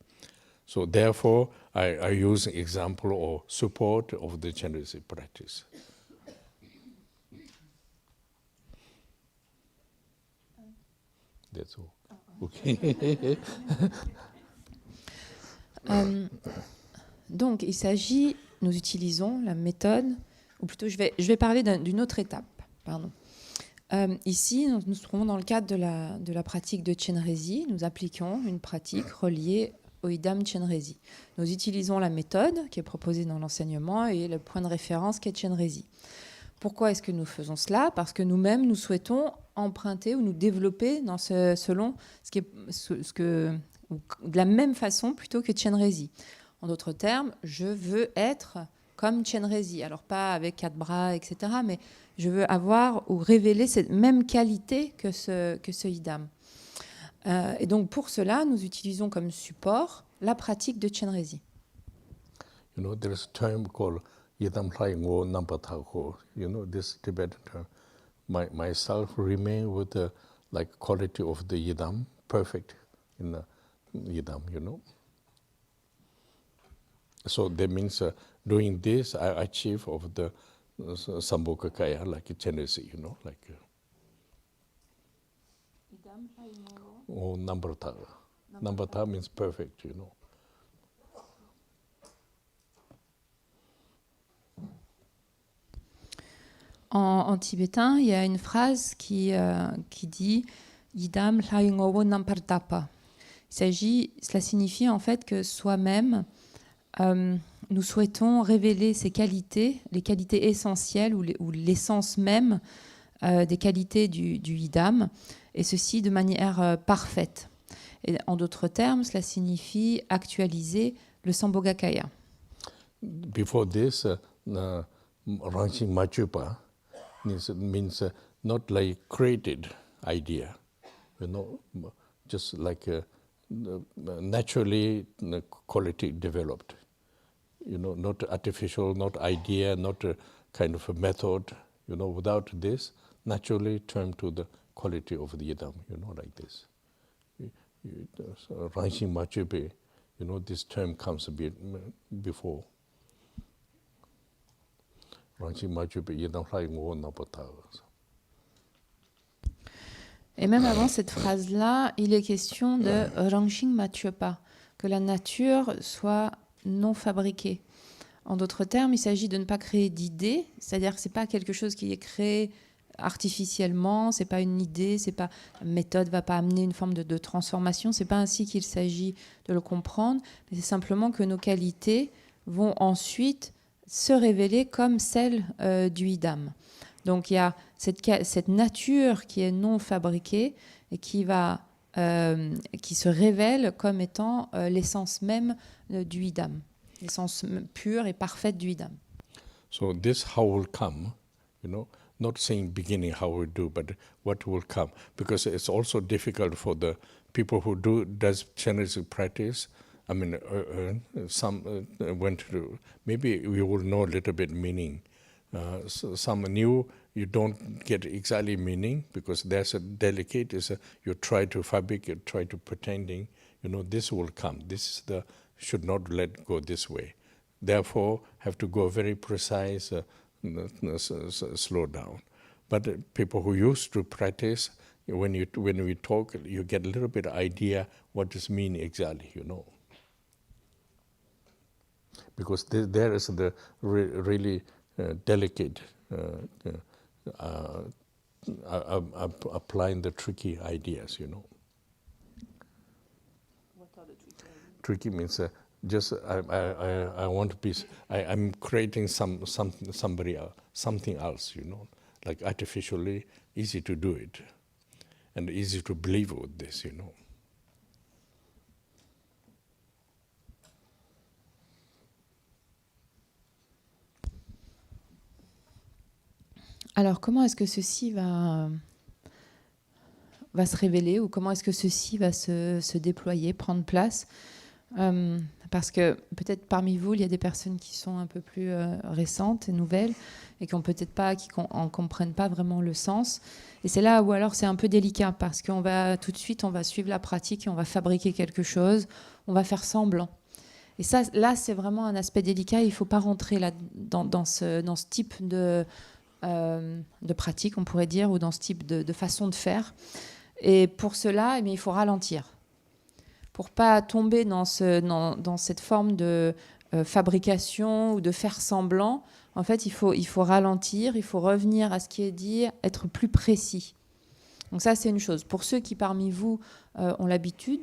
[SPEAKER 1] So therefore, I use an example or support of the Chenrezik practice. That's all. Okay.
[SPEAKER 2] Donc, il s'agit, nous utilisons la méthode, ou plutôt je vais parler d'une autre étape. Pardon. Ici, nous nous trouvons dans le cadre de la pratique de Chenrezik. Nous appliquons une pratique reliée au Yidam Chenrezik. Nous utilisons la méthode qui est proposée dans l'enseignement et le point de référence qui est Chenrezik. Pourquoi est-ce que nous faisons cela ? Parce que nous-mêmes, nous souhaitons emprunter ou nous développer selon de la même façon plutôt que Chenrezik. En d'autres termes, je veux être comme Chenrezik. Alors pas avec 4 bras, etc., mais je veux avoir ou révéler cette même qualité que ce Yidam. Et donc pour cela, nous utilisons comme support la pratique de Chenrezik.
[SPEAKER 1] There is a term called Yidam nombre, cette, this Tibetan term. Myself remain with the quality of the Yidam, perfect in the Yidam, So that means doing this, I achieve of the Sambhogakaya, like Chenrezik, Nombre. Nombre means perfect,
[SPEAKER 2] En tibétain, il y a une phrase qui dit Yidam Nampartapa. Cela signifie en fait que soi-même, nous souhaitons révéler ces qualités, les qualités essentielles ou l'essence même des qualités du Yidam, et ceci de manière parfaite. Et en d'autres termes, cela signifie actualiser le Sambhogakaya.
[SPEAKER 1] Before this, Ranging Machupa means not like created idea, just like naturally quality developed, not artificial, not idea, not a kind of a method, without this, naturally turn to the quality of the Yidam, like this. Ranging Machupe, this term comes a bit before. Ranging Machupe, Yidam Lai Ngo Napata.
[SPEAKER 2] Et même avant cette phrase-là, il est question de Rangxing Machupa, que la nature soit non fabriquée. En d'autres termes, il s'agit de ne pas créer d'idées, c'est-à-dire que ce n'est pas quelque chose qui est créé artificiellement, ce n'est pas une idée, la méthode ne va pas amener une forme de transformation, ce n'est pas ainsi qu'il s'agit de le comprendre, mais c'est simplement que nos qualités vont ensuite se révéler comme celles du Yidam. Donc il y a cette nature qui est non fabriquée et qui se révèle comme étant l'essence même du Yidam, l'essence pure et parfaite du Yidam.
[SPEAKER 1] So this how will come, not saying beginning how we do, but what will come, because it's also difficult for the people who does Chenrezik practice. I mean, some went to, maybe we will know a little bit meaning. So some new, you don't get exactly meaning, because there's a delicate, you try to fabricate, you try to pretending, this will come. This is should not let go this way. Therefore, have to go very precise, slow down. But people who used to practice, when we talk, you get a little bit idea what does mean exactly, Because there is the really delicate applying the tricky ideas,
[SPEAKER 2] What are the tricky ideas?
[SPEAKER 1] Tricky means just I want to be. I'm creating somebody else, something else, like artificially easy to do it, and easy to believe with this,
[SPEAKER 2] Alors, comment est-ce que ceci va se révéler, ou comment est-ce que ceci va se déployer, prendre place? Parce que peut-être parmi vous, il y a des personnes qui sont un peu plus récentes et nouvelles et qui en comprennent pas vraiment le sens. Et c'est là où alors c'est un peu délicat, parce qu'on va tout de suite, on va suivre la pratique et on va fabriquer quelque chose, on va faire semblant. Et ça, là, c'est vraiment un aspect délicat. Il ne faut pas rentrer là, dans ce type de pratique, on pourrait dire, ou dans ce type de façon de faire. Et pour cela, il faut ralentir. Pour ne pas tomber dans cette forme de fabrication ou de faire semblant, en fait, il faut ralentir, il faut revenir à ce qui est dit, être plus précis. Donc ça, c'est une chose. Pour ceux qui, parmi vous, ont l'habitude,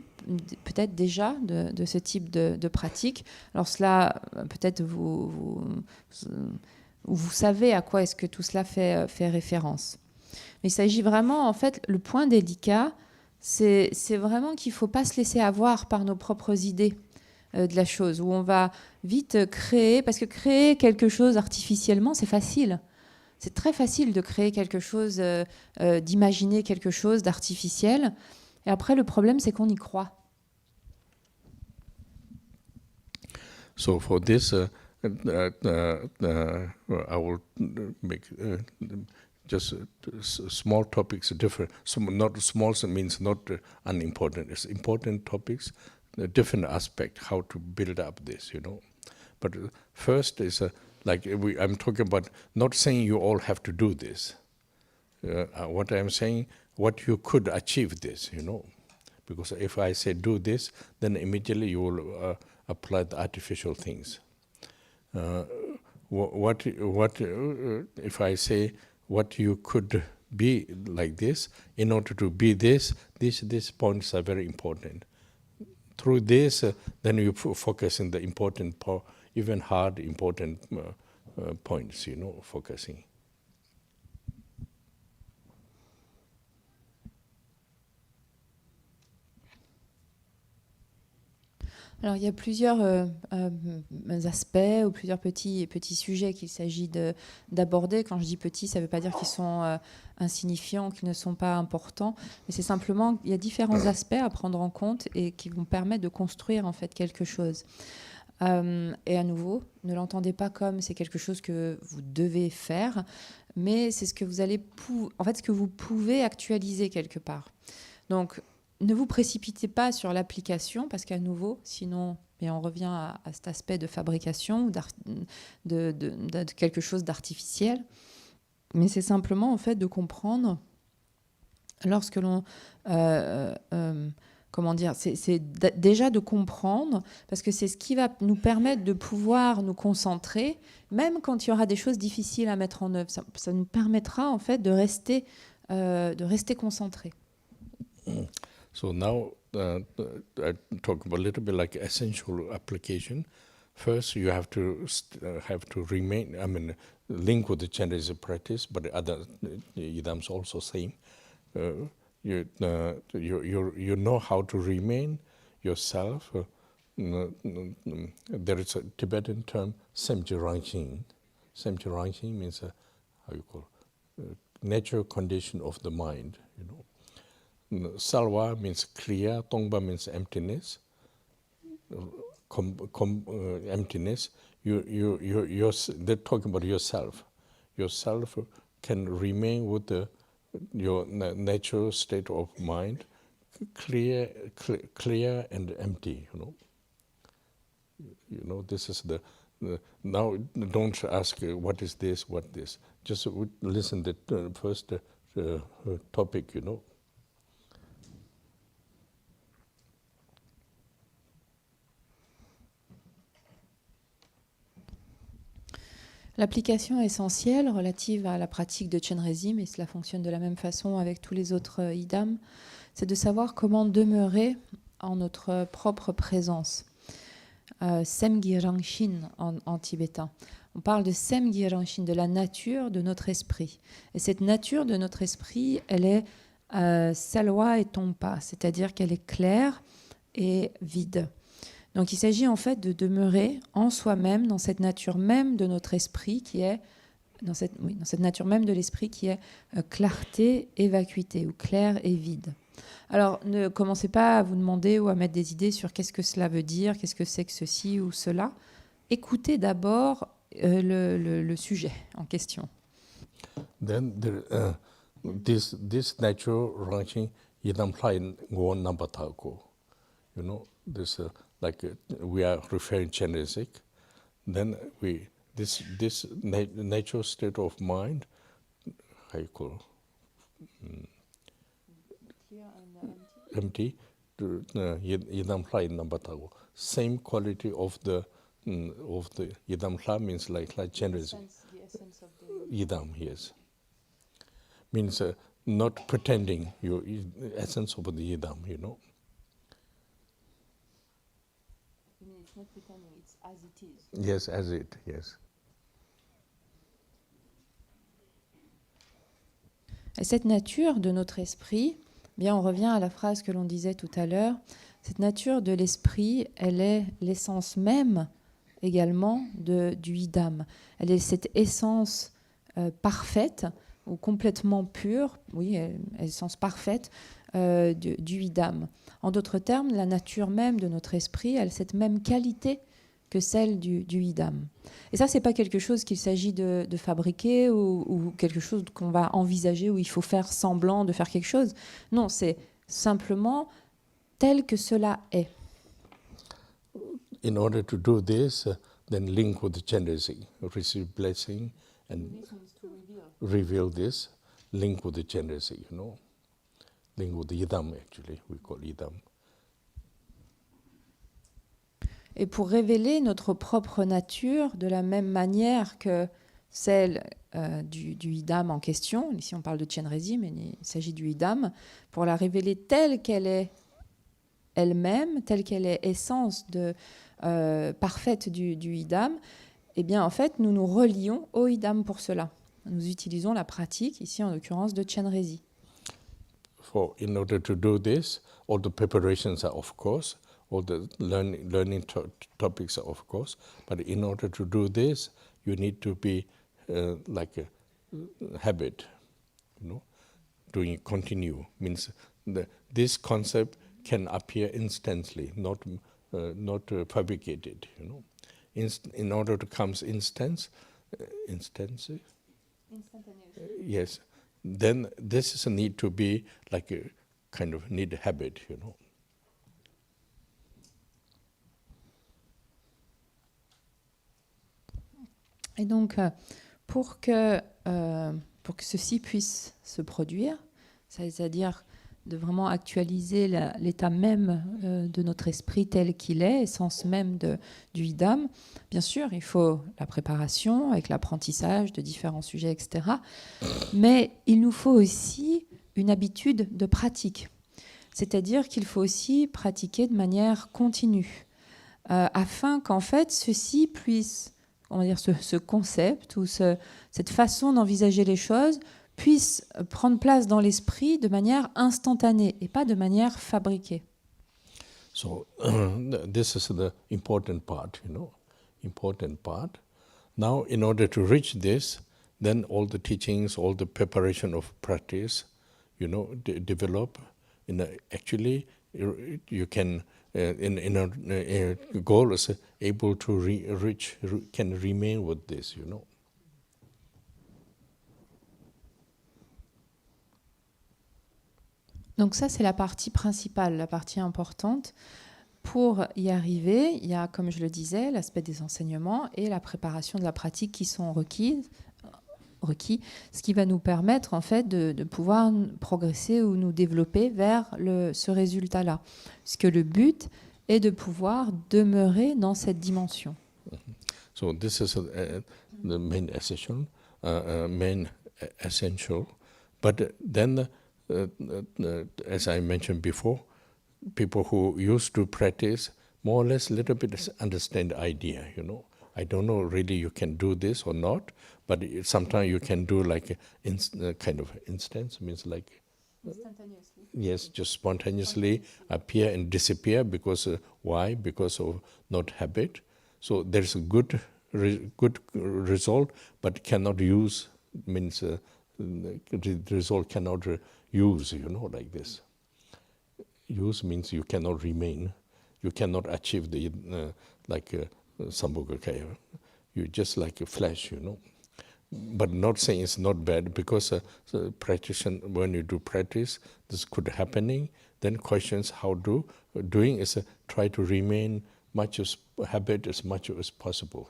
[SPEAKER 2] peut-être déjà, de ce type de pratique, alors cela, peut-être vous savez à quoi est-ce que tout cela fait référence. Mais il s'agit vraiment, en fait, le point délicat, c'est vraiment qu'il ne faut pas se laisser avoir par nos propres idées de la chose, où on va vite créer, parce que créer quelque chose artificiellement, c'est facile. C'est très facile de créer quelque chose, d'imaginer quelque chose d'artificiel. Et après, le problème, c'est qu'on y croit.
[SPEAKER 1] So for this, I will make just small topics different. Not small means not unimportant. It's important topics, different aspect, how to build up this, But first is I'm talking about not saying you all have to do this. What I'm saying, what you could achieve this, Because if I say do this, then immediately you will apply the artificial things. What if I say what you could be like this, in order to be this, these points are very important. Through this, then you focus on the important, even hard, important points, focusing.
[SPEAKER 2] Alors, il y a plusieurs aspects ou plusieurs petits sujets qu'il s'agit d'aborder. Quand je dis petits, ça ne veut pas dire qu'ils sont insignifiants, qu'ils ne sont pas importants, mais c'est simplement qu'il y a différents aspects à prendre en compte et qui vont permettre de construire en fait quelque chose. Et à nouveau, ne l'entendez pas comme c'est quelque chose que vous devez faire, mais c'est ce que vous ce que vous pouvez actualiser quelque part. Donc, ne vous précipitez pas sur l'application, parce qu'à nouveau, sinon, on revient à cet aspect de fabrication ou de quelque chose d'artificiel. Mais c'est simplement en fait de comprendre lorsque l'on... comment dire, c'est déjà de comprendre, parce que c'est ce qui va nous permettre de pouvoir nous concentrer, même quand il y aura des choses difficiles à mettre en œuvre. Ça nous permettra en fait de rester concentrés.
[SPEAKER 1] So now I talk about a little bit like essential application. First, you have to remain. I mean, link with the Chenrezik practice, but the other Yidam's also same. You know how to remain yourself. There is a Tibetan term, Semje Rangshin. Semje Rangshin means how you call natural condition of the mind. You know. Salwa means clear, Tongba means emptiness. Emptiness. They're talking about yourself. Yourself can remain with your natural state of mind, clear and empty. You know. This is the now. Don't ask what is this, what this. Just listen to the first topic. You know.
[SPEAKER 2] L'application essentielle relative à la pratique de Chenrezik, mais cela fonctionne de la même façon avec tous les autres Yidam, c'est de savoir comment demeurer en notre propre présence. Semgi Rangshin en tibétain. On parle de Semgi Rangshin, de la nature de notre esprit. Et cette nature de notre esprit, elle est Salwa et Tongpa, c'est-à-dire qu'elle est claire et vide. Donc il s'agit en fait de demeurer en soi-même, dans cette nature même de notre esprit qui est, dans cette nature même de l'esprit qui est clarté et vacuité, ou clair et vide. Alors ne commencez pas à vous demander ou à mettre des idées sur qu'est-ce que cela veut dire, qu'est-ce que c'est que ceci ou cela. Écoutez d'abord le sujet en question.
[SPEAKER 1] Then this natural ranching Yidam Practice go number Dhagpo. You know, this like we are referring Chenrezik. Then this natural state of mind, how you call empty. Yidam Practice number Dhagpo. Same quality of the Yidam Practice means like Chenrezik.
[SPEAKER 2] The essence of the
[SPEAKER 1] Yidam, yes. Means not pretending your essence of the Yidam, you know.
[SPEAKER 2] You mean it's not pretending, it's as it is.
[SPEAKER 1] Yes, as it, yes.
[SPEAKER 2] Et cette nature de notre esprit, bien on revient à la phrase que l'on disait tout à l'heure, cette nature de l'esprit, elle est l'essence même également du Yidam. Elle est cette essence parfaite ou complètement pure, oui, essence parfaite du Yidam. En d'autres termes, la nature même de notre esprit, elle a cette même qualité que celle du Yidam. Et ça, c'est pas quelque chose qu'il s'agit de fabriquer ou quelque chose qu'on va envisager où il faut faire semblant de faire quelque chose. Non, c'est simplement tel que cela est.
[SPEAKER 1] In order to do this, then link with the Chenrezik, receive blessing and reveal this, link with the Chenrezik, you know. Link with the Yidam, actually, we call Yidam.
[SPEAKER 2] Et pour révéler notre propre nature de la même manière que celle du Yidam en question, ici on parle de Chenrezik, mais il s'agit du Yidam, pour la révéler telle qu'elle est elle-même, telle qu'elle est essence parfaite du Yidam, eh bien en fait nous nous relions au Yidam pour cela. Nous utilisons la pratique, ici en l'occurrence de Chenrezik.
[SPEAKER 1] In order to do this, all the preparations are of course, all the learning topics are of course, but in order to do this, you need to be like a habit, you know, doing continue. Means this concept can appear instantly, not fabricated, you know. In order to come instance, yes, then this is a need to be like a kind of need habit, you know.
[SPEAKER 2] Et donc, pour que ceci puisse se produire, c'est-à-dire de vraiment actualiser l'état même de notre esprit tel qu'il est, essence même du Yidam. Bien sûr, il faut la préparation avec l'apprentissage de différents sujets, etc. Mais il nous faut aussi une habitude de pratique. C'est-à-dire qu'il faut aussi pratiquer de manière continue, afin qu'en fait, ceci puisse, on va dire, ce concept ou cette façon d'envisager les choses puisse prendre place dans l'esprit de manière instantanée et pas de manière fabriquée.
[SPEAKER 1] So this is the important part, important part. Now, in order to reach this, then all the teachings, all the preparation of practice, develop. Actually, you can, in a goal is able to reach, can remain with this,
[SPEAKER 2] Donc ça, c'est la partie principale, la partie importante. Pour y arriver, il y a, comme je le disais, l'aspect des enseignements et la préparation de la pratique qui sont requis, ce qui va nous permettre en fait de pouvoir progresser ou nous développer vers ce résultat-là. Puisque le but est de pouvoir demeurer dans cette dimension.
[SPEAKER 1] So this is the main essential, but then as I mentioned before, people who used to practice more or less a little bit understand the idea, I don't know really you can do this or not, but sometimes you can do like a kind of instance, means like
[SPEAKER 2] Instantaneously.
[SPEAKER 1] Yes, just spontaneously appear and disappear. Because why? Because of not habit. So there's a good result, but cannot use, means the result cannot use, like this. Use means you cannot remain. You cannot achieve the Sambhogakaya. You just like a flash, But not saying it's not bad, because when you do practice, this could happening. Then questions how doing is try to remain much as habit as much as possible.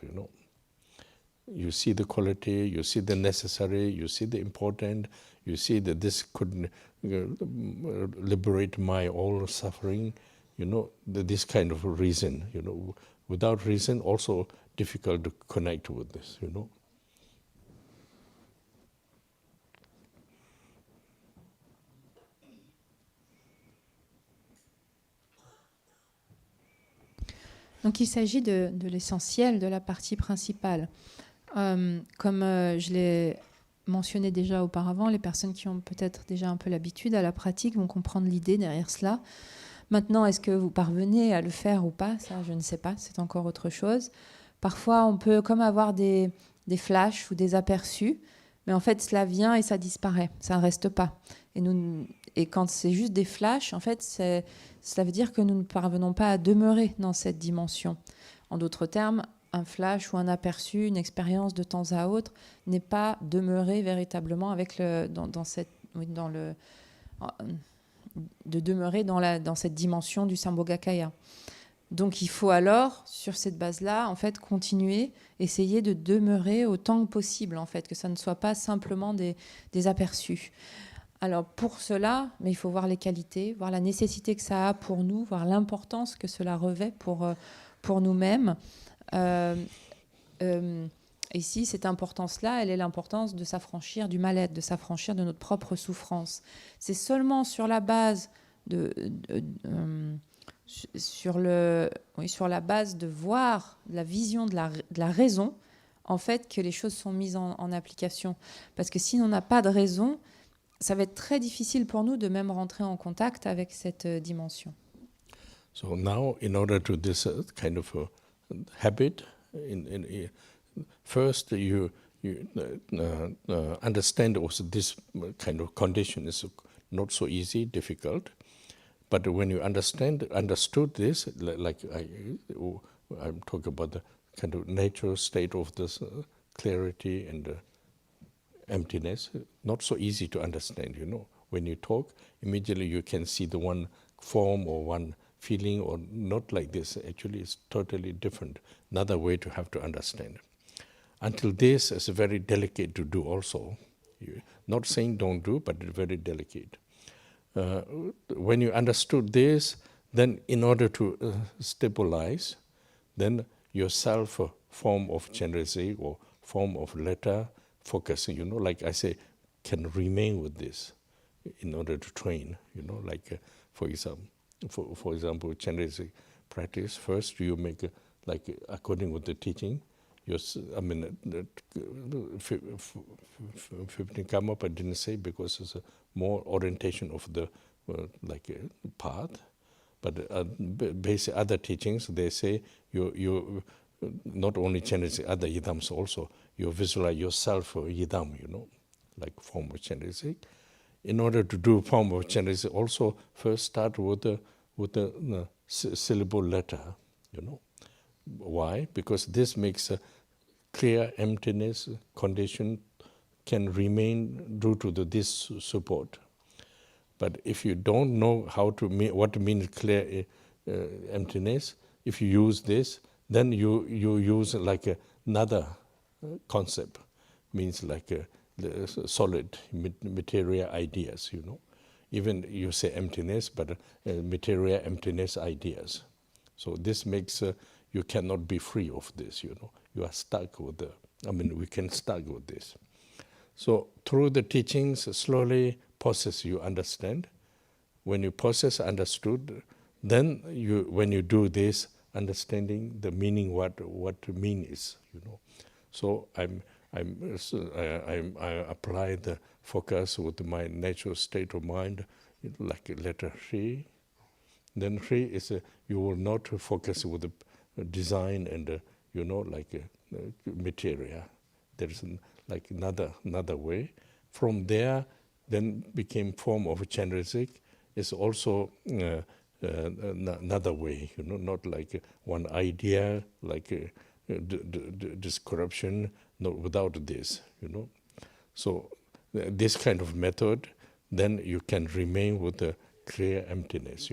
[SPEAKER 1] You see the quality, you see the necessary, you see the important, you see that this could liberate my all suffering. This kind of reason. Without reason, also difficult to connect with this.
[SPEAKER 2] Donc il s'agit de l'essentiel, de la partie principale. Comme je l'ai mentionné déjà auparavant, les personnes qui ont peut-être déjà un peu l'habitude à la pratique vont comprendre l'idée derrière cela. Maintenant, est-ce que vous parvenez à le faire ou pas? Ça, je ne sais pas, c'est encore autre chose. Parfois, on peut comme avoir des flashs ou des aperçus, mais en fait, cela vient et ça disparaît, ça ne reste pas. Et quand c'est juste des flashs, en fait, cela veut dire que nous ne parvenons pas à demeurer dans cette dimension. En d'autres termes, un flash ou un aperçu, une expérience de temps à autre n'est pas demeuré véritablement avec demeurer dans cette dimension du Sambhogakaya. Donc il faut alors, sur cette base-là, en fait, continuer, essayer de demeurer autant que possible, en fait, que ça ne soit pas simplement des aperçus. Alors pour cela, mais il faut voir les qualités, voir la nécessité que ça a pour nous, voir l'importance que cela revêt pour nous-mêmes. Ici, cette importance-là, elle est l'importance de s'affranchir du mal-être, de s'affranchir de notre propre souffrance. C'est seulement sur la base sur la base de voir la vision de la raison, en fait, que les choses sont mises en application. Parce que si on n'a pas de raison, ça va être très difficile pour nous de même rentrer en contact avec cette dimension.
[SPEAKER 1] So now, in order to this kind of habit, first you understand also this kind of condition is not so easy, difficult. But when you understood this, like I'm talking about the kind of natural state of this clarity and emptiness, not so easy to understand, When you talk, immediately you can see the one form or one feeling, or not like this. Actually, it's totally different. Another way to have to understand. Until this is very delicate to do also. Not saying don't do, but very delicate. when you understood this, then in order to stabilize, then your self form of Chenrezik or form of letter focusing, like I say, can remain with this in order to train, like for example, Chenrezik practice. First, you make like according with the teaching. 15 come up, I didn't say because it's a more orientation of the path. But basic other teachings, they say you not only Chenrezik, other Yidams also, you visualize yourself Yidam, like form of Chenrezik. In order to do form of Chenrezik, also first start with the syllable letter, Why? Because this makes a clear emptiness condition can remain due to this support. But if you don't know what means clear emptiness, if you use this, then you use like another concept, means like the solid material ideas, Even you say emptiness, but material emptiness ideas. So this makes you cannot be free of this, You are stuck with we can stuck with this. So through the teachings, slowly process you understand. When you process understood, then when you do this, understanding the meaning, what mean is, So I apply the focus with my natural state of mind, like letter Shri. Then Shri is you will not focus with the design and material. There is like another way. From there, then became form of Chenrezik. Is also another way, not like one idea, like description, not without this, So this kind of method, then you can remain with the clear emptiness,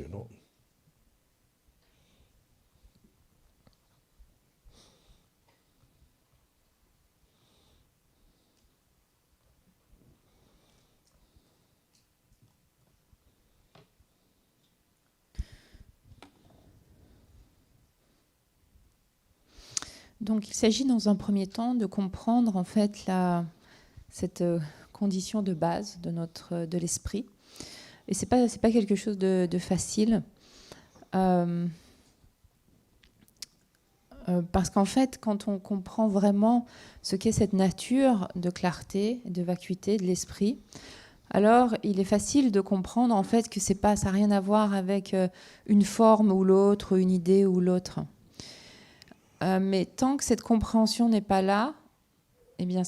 [SPEAKER 2] Donc, il s'agit dans un premier temps de comprendre en fait cette condition de base de l'esprit. Et c'est pas quelque chose de facile, parce qu'en fait, quand on comprend vraiment ce qu'est cette nature de clarté, de vacuité de l'esprit, alors il est facile de comprendre en fait que ça n'a rien à voir avec une forme ou l'autre, une idée ou l'autre. Mais tant que cette compréhension n'est pas là, eh bien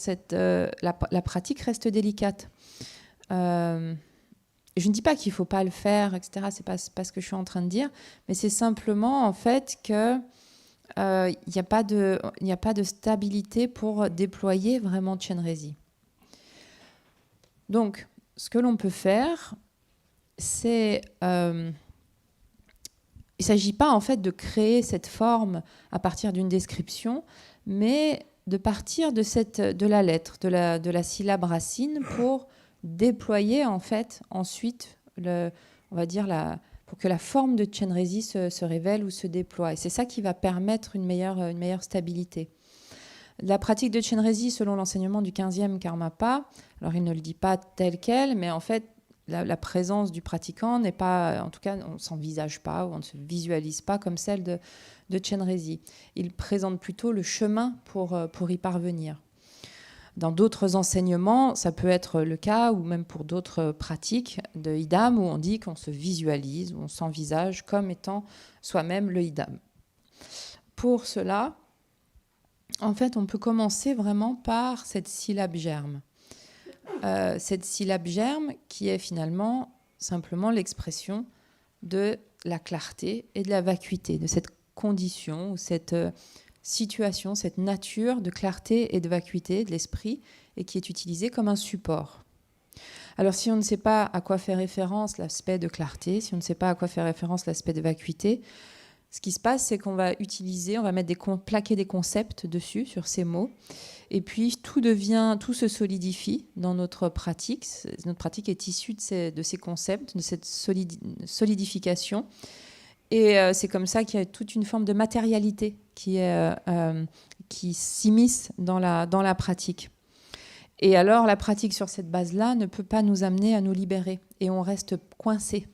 [SPEAKER 2] la pratique reste délicate. Je ne dis pas qu'il ne faut pas le faire, etc. C'est pas ce que je suis en train de dire, mais c'est simplement en fait que il n'y a pas de stabilité pour déployer vraiment Chenrezik. Donc, ce que l'on peut faire, c'est il ne s'agit pas en fait de créer cette forme à partir d'une description, mais de partir de la lettre, de la syllabe racine pour déployer en fait ensuite, on va dire, pour que la forme de Chenrezik se révèle ou se déploie. Et c'est ça qui va permettre une meilleure stabilité. La pratique de Chenrezik, selon l'enseignement du 15e Karmapa, alors il ne le dit pas tel quel, mais en fait, la présence du pratiquant n'est pas, en tout cas, on ne s'envisage pas ou on ne se visualise pas comme celle de Chenrezik. Il présente plutôt le chemin pour y parvenir. Dans d'autres enseignements, ça peut être le cas, ou même pour d'autres pratiques de Yidam, où on dit qu'on se visualise, où on s'envisage comme étant soi-même le Yidam. Pour cela, en fait, on peut commencer vraiment par cette syllabe germe. Cette syllabe germe qui est finalement simplement l'expression de la clarté et de la vacuité, de cette condition, ou cette situation, cette nature de clarté et de vacuité de l'esprit, et qui est utilisée comme un support. Alors si on ne sait pas à quoi fait référence l'aspect de clarté, si on ne sait pas à quoi fait référence l'aspect de vacuité, ce qui se passe, c'est qu'on va plaquer des concepts dessus, sur ces mots, et puis tout se solidifie dans notre pratique. Notre pratique est issue de ces concepts, de cette solidification. Et c'est comme ça qu'il y a toute une forme de matérialité qui s'immisce dans la pratique. Et alors, la pratique sur cette base-là ne peut pas nous amener à nous libérer. Et on reste coincé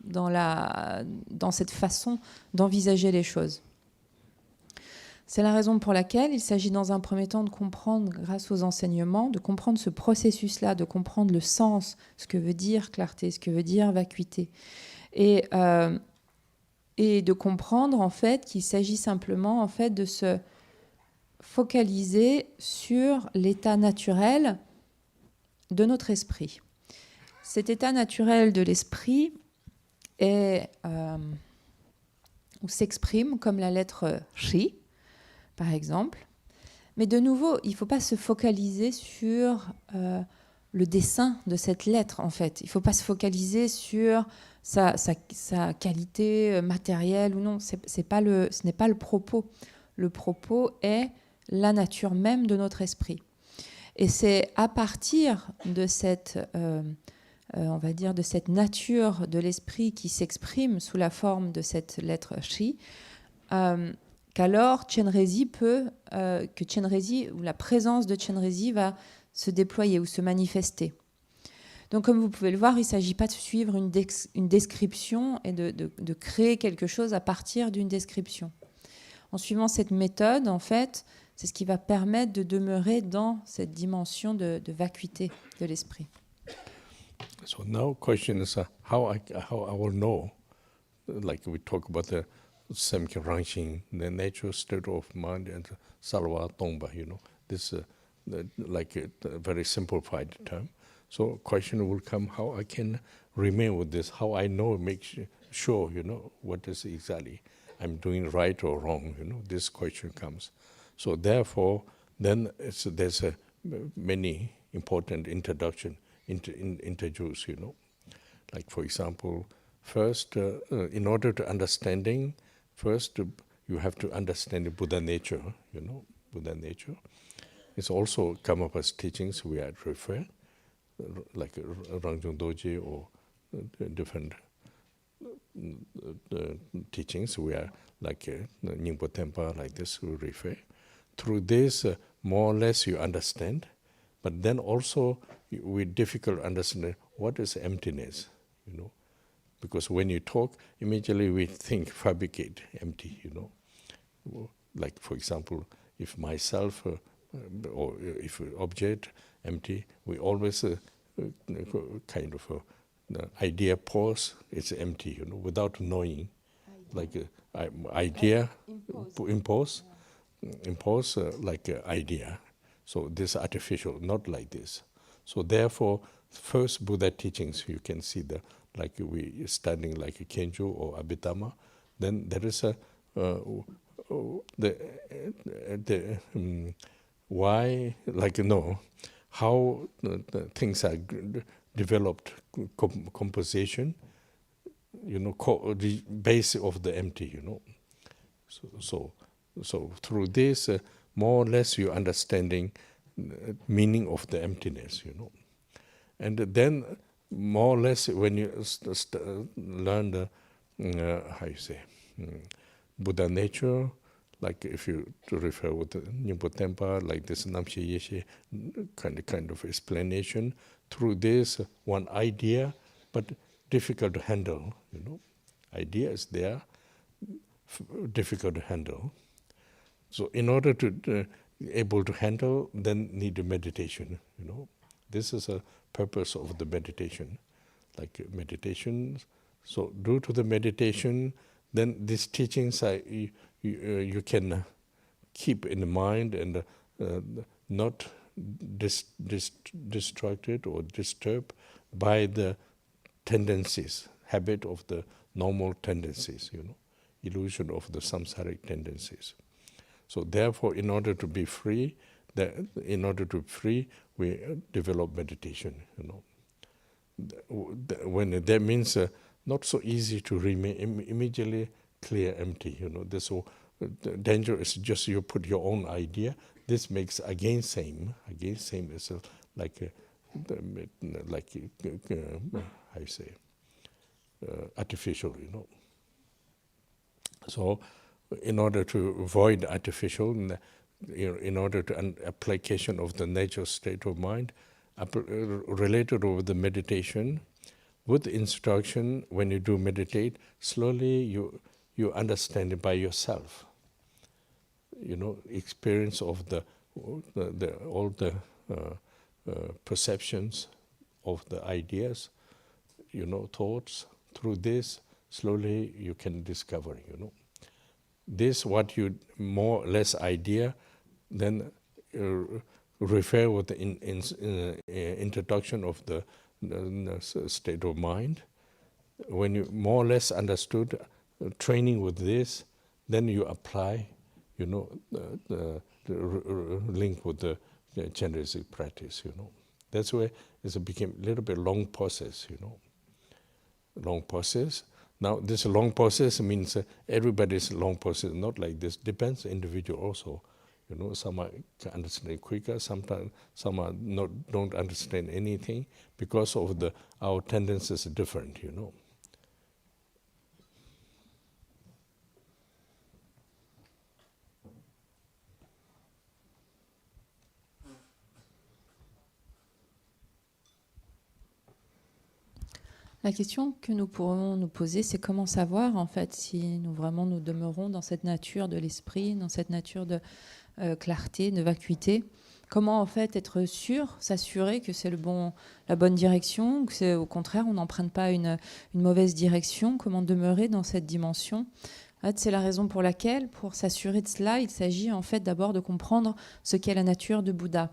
[SPEAKER 2] dans cette façon d'envisager les choses. C'est la raison pour laquelle il s'agit dans un premier temps de comprendre, grâce aux enseignements, de comprendre ce processus-là, de comprendre le sens, ce que veut dire clarté, ce que veut dire vacuité. Et de comprendre en fait qu'il s'agit simplement en fait de se focaliser sur l'état naturel de notre esprit. Cet état naturel de l'esprit s'exprime comme la lettre Shi, par exemple. Mais de nouveau, il ne faut pas se focaliser sur le dessin de cette lettre, en fait. Il ne faut pas se focaliser sur sa qualité matérielle ou non. Ce n'est pas le propos. Le propos est la nature même de notre esprit. Et c'est à partir de cette, on va dire, de cette nature de l'esprit qui s'exprime sous la forme de cette lettre Shi, qu'alors Chenrezik ou la présence de Chenrezik va se déployer ou se manifester. Donc, comme vous pouvez le voir, il ne s'agit pas de suivre une description et de créer quelque chose à partir d'une description. En suivant cette méthode, en fait, c'est ce qui va permettre de demeurer dans cette dimension de vacuité de l'esprit.
[SPEAKER 1] So now question is how I will know, like we talk about the Samsaric Conditions, the natural state of mind and salwa tongba, this like a very simplified term. So question will come how I can remain with this, how I know, make sure, what is exactly I'm doing right or wrong, this question comes. So therefore, then there's many important introduction introduce, Like for example, first, in order to understanding, first you have to understand the Buddha nature, Buddha nature. It's also come up as teachings we had referred, like Rangjung Doji or different teachings we are like Nyingpo Tempa, like this we refer. Through this, more or less you understand, but then also we difficult to understand what is emptiness, because when you talk, immediately we think, fabricate, empty, Like for example, if myself or if object empty, we always kind of the idea pause, it's empty, without knowing. Like idea, impose like idea. So this artificial, not like this. So therefore, first Buddha teachings, you can see like we studying like a Kenjo or Abhidhamma, then there is why, how the things are developed, composition, the base of the empty, So through this, more or less you understanding meaning of the emptiness, And then more or less when you learn the, Buddha nature, like if you to refer with the Nyingpo Tempa, like this Namshe Yeshe kind of explanation, through this one idea, but difficult to handle, Idea is there, difficult to handle. So in order to able to handle, then need a meditation, This is a purpose of the meditation, like meditation. So due to the meditation, then these teachings you can keep in mind and not distracted or disturbed by the tendencies, habit of the normal tendencies, illusion of the samsaric tendencies. So therefore, in order to be free, we develop meditation, When that means not so easy to remain immediately clear, empty. So the danger is just you put your own idea. This makes again same. Again same is like how you say artificial. So in order to avoid artificial, in order to application of the natural state of mind, related with the meditation, with the when you do meditate, slowly you understand it by yourself. Experience of all the perceptions of the ideas, thoughts. Through this, slowly you can discover, This, what you more or less idea, then refer with the introduction of the state of mind. When you more or less understood training with this, then you apply, the link with the Chenrezik practice, That's why it became a little bit long process, Long process. Now, this long process means everybody's long process, not like this. Depends on individual also. Some can understand quicker, sometimes some are don't understand anything because of our tendencies are different,
[SPEAKER 2] La question que nous pourrons nous poser, c'est comment savoir en fait si nous demeurons dans cette nature de l'esprit, dans cette nature de clarté, de vacuité. Comment en fait être sûr, s'assurer que c'est la bonne direction, que c'est au contraire on n'emprunte pas une mauvaise direction. Comment demeurer dans cette dimension. En fait, c'est la raison pour laquelle, pour s'assurer de cela, il s'agit en fait d'abord de comprendre ce qu'est la nature de Bouddha.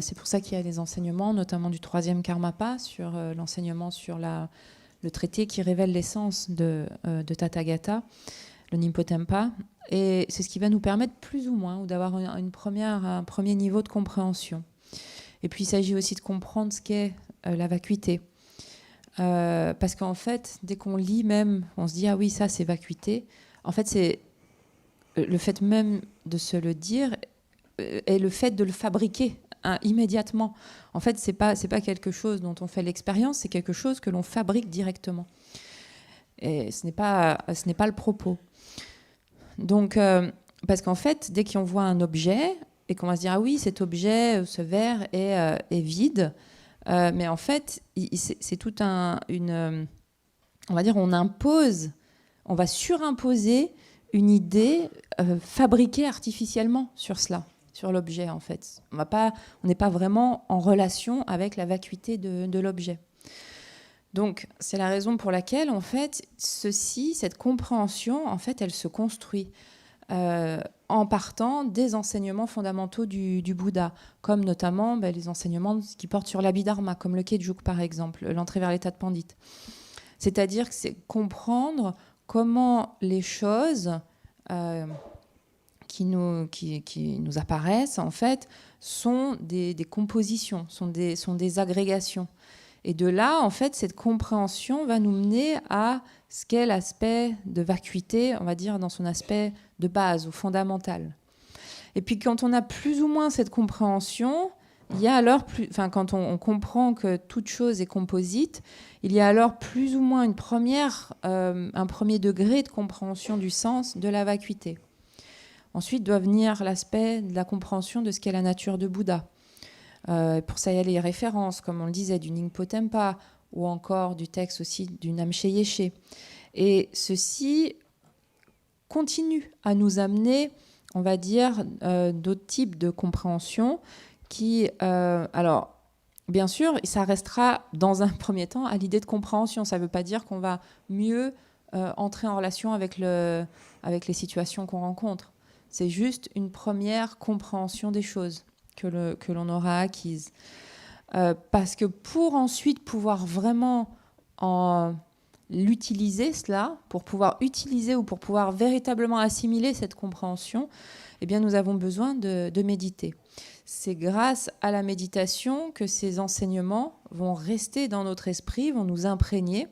[SPEAKER 2] C'est pour ça qu'il y a des enseignements, notamment du 3e Karmapa, sur l'enseignement sur le traité qui révèle l'essence de Tathagata, le Nimpotempa. Et c'est ce qui va nous permettre plus ou moins d'avoir un premier niveau de compréhension. Et puis il s'agit aussi de comprendre ce qu'est la vacuité. Parce qu'en fait, dès qu'on lit même, on se dit « Ah oui, ça c'est vacuité ». En fait, c'est le fait même de se le dire et le fait de le fabriquer immédiatement. En fait, c'est pas quelque chose dont on fait l'expérience, c'est quelque chose que l'on fabrique directement. Et ce n'est pas le propos. Donc, parce qu'en fait, dès qu'on voit un objet et qu'on va se dire « Ah oui, cet objet, ce verre est vide », mais en fait, c'est tout on va dire, on va surimposer une idée fabriquée artificiellement sur cela, sur l'objet en fait. On n'est pas vraiment en relation avec la vacuité de l'objet. Donc, c'est la raison pour laquelle, en fait, cette compréhension, en fait, elle se construit en partant des enseignements fondamentaux du Bouddha, comme notamment les enseignements qui portent sur l'Abhidharma, comme le Kejuk, par exemple, l'entrée vers l'état de pandit. C'est-à-dire que c'est comprendre comment les choses qui nous apparaissent, en fait, sont des compositions, sont des agrégations. Et de là, en fait, cette compréhension va nous mener à ce qu'est l'aspect de vacuité, on va dire, dans son aspect de base ou fondamental. Et puis, quand on a plus ou moins cette compréhension, il y a alors quand on comprend que toute chose est composite, il y a alors plus ou moins un premier degré de compréhension du sens de la vacuité. Ensuite doit venir l'aspect de la compréhension de ce qu'est la nature de Bouddha. Pour ça, il y a les références, comme on le disait, du Nimpotempa ou encore du texte aussi du Namche Yeshe. Et ceci continue à nous amener, on va dire, d'autres types de compréhension qui, alors, bien sûr, ça restera dans un premier temps à l'idée de compréhension. Ça ne veut pas dire qu'on va mieux entrer en relation avec les situations qu'on rencontre. C'est juste une première compréhension des choses que l'on aura acquise. Parce que pour ensuite pouvoir vraiment l'utiliser, cela, pour pouvoir utiliser ou pour pouvoir véritablement assimiler cette compréhension, eh bien, nous avons besoin de méditer. C'est grâce à la méditation que ces enseignements vont rester dans notre esprit, vont nous imprégner.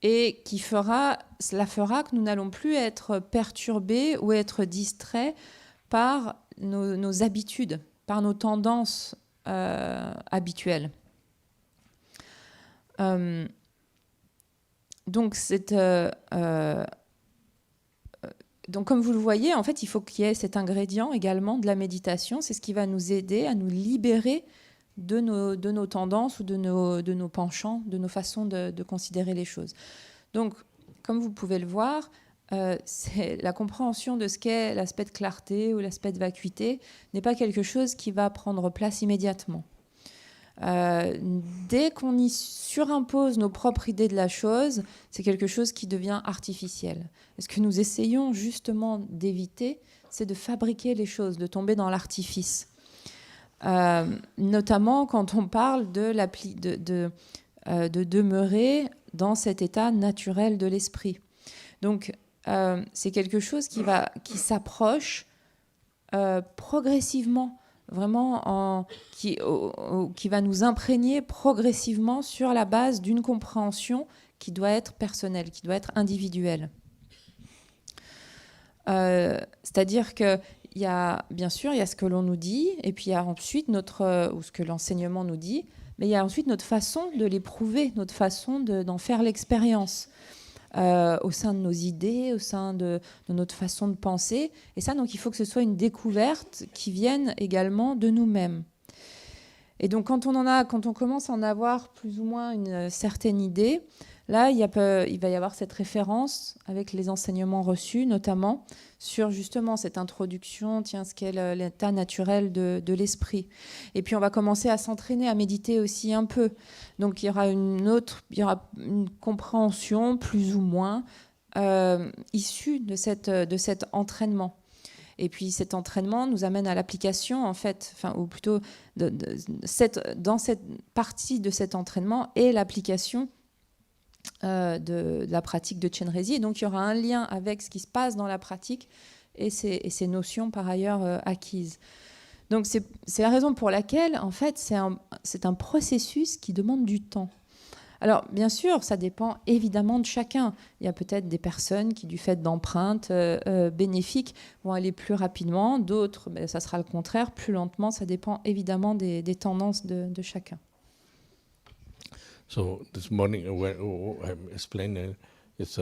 [SPEAKER 2] et cela fera que nous n'allons plus être perturbés ou être distraits par nos habitudes, par nos tendances habituelles. Donc, comme vous le voyez, en fait, il faut qu'il y ait cet ingrédient également de la méditation. C'est ce qui va nous aider à nous libérer de nos tendances ou de nos penchants, de nos façons de considérer les choses. Donc, comme vous pouvez le voir, c'est la compréhension de ce qu'est l'aspect de clarté ou l'aspect de vacuité n'est pas quelque chose qui va prendre place immédiatement. Dès qu'on y surimpose nos propres idées de la chose, c'est quelque chose qui devient artificiel. Et ce que nous essayons justement d'éviter, c'est de fabriquer les choses, de tomber dans l'artifice. Notamment quand on parle de demeurer dans cet état naturel de l'esprit. Donc, c'est quelque chose qui s'approche progressivement, vraiment qui va nous imprégner progressivement sur la base d'une compréhension qui doit être personnelle, qui doit être individuelle. C'est-à-dire que bien sûr, il y a ce que l'on nous dit, et puis il y a ensuite ou ce que l'enseignement nous dit, mais il y a ensuite notre façon de l'éprouver, notre façon d'en faire l'expérience au sein de nos idées, au sein de notre façon de penser. Et ça, donc, il faut que ce soit une découverte qui vienne également de nous-mêmes. Et donc, quand on commence à en avoir plus ou moins une certaine idée, là, il va y avoir cette référence avec les enseignements reçus, notamment sur justement cette introduction, ce qu'est l'état naturel de l'esprit. Et puis, on va commencer à s'entraîner à méditer aussi un peu. Donc, il y aura une compréhension plus ou moins issue de cet entraînement. Et puis, cet entraînement nous amène à l'application, en fait, ou plutôt dans cette partie de cet entraînement et l'application de la pratique de Chenrezik. Et donc, il y aura un lien avec ce qui se passe dans la pratique et ces notions par ailleurs acquises. Donc, c'est la raison pour laquelle, en fait, c'est un processus qui demande du temps. Alors, bien sûr, ça dépend évidemment de chacun. Il y a peut-être des personnes qui, du fait d'empreintes bénéfiques, vont aller plus rapidement. D'autres, ça sera le contraire, plus lentement. Ça dépend évidemment des tendances de chacun.
[SPEAKER 1] So this morning, I'm explaining, it's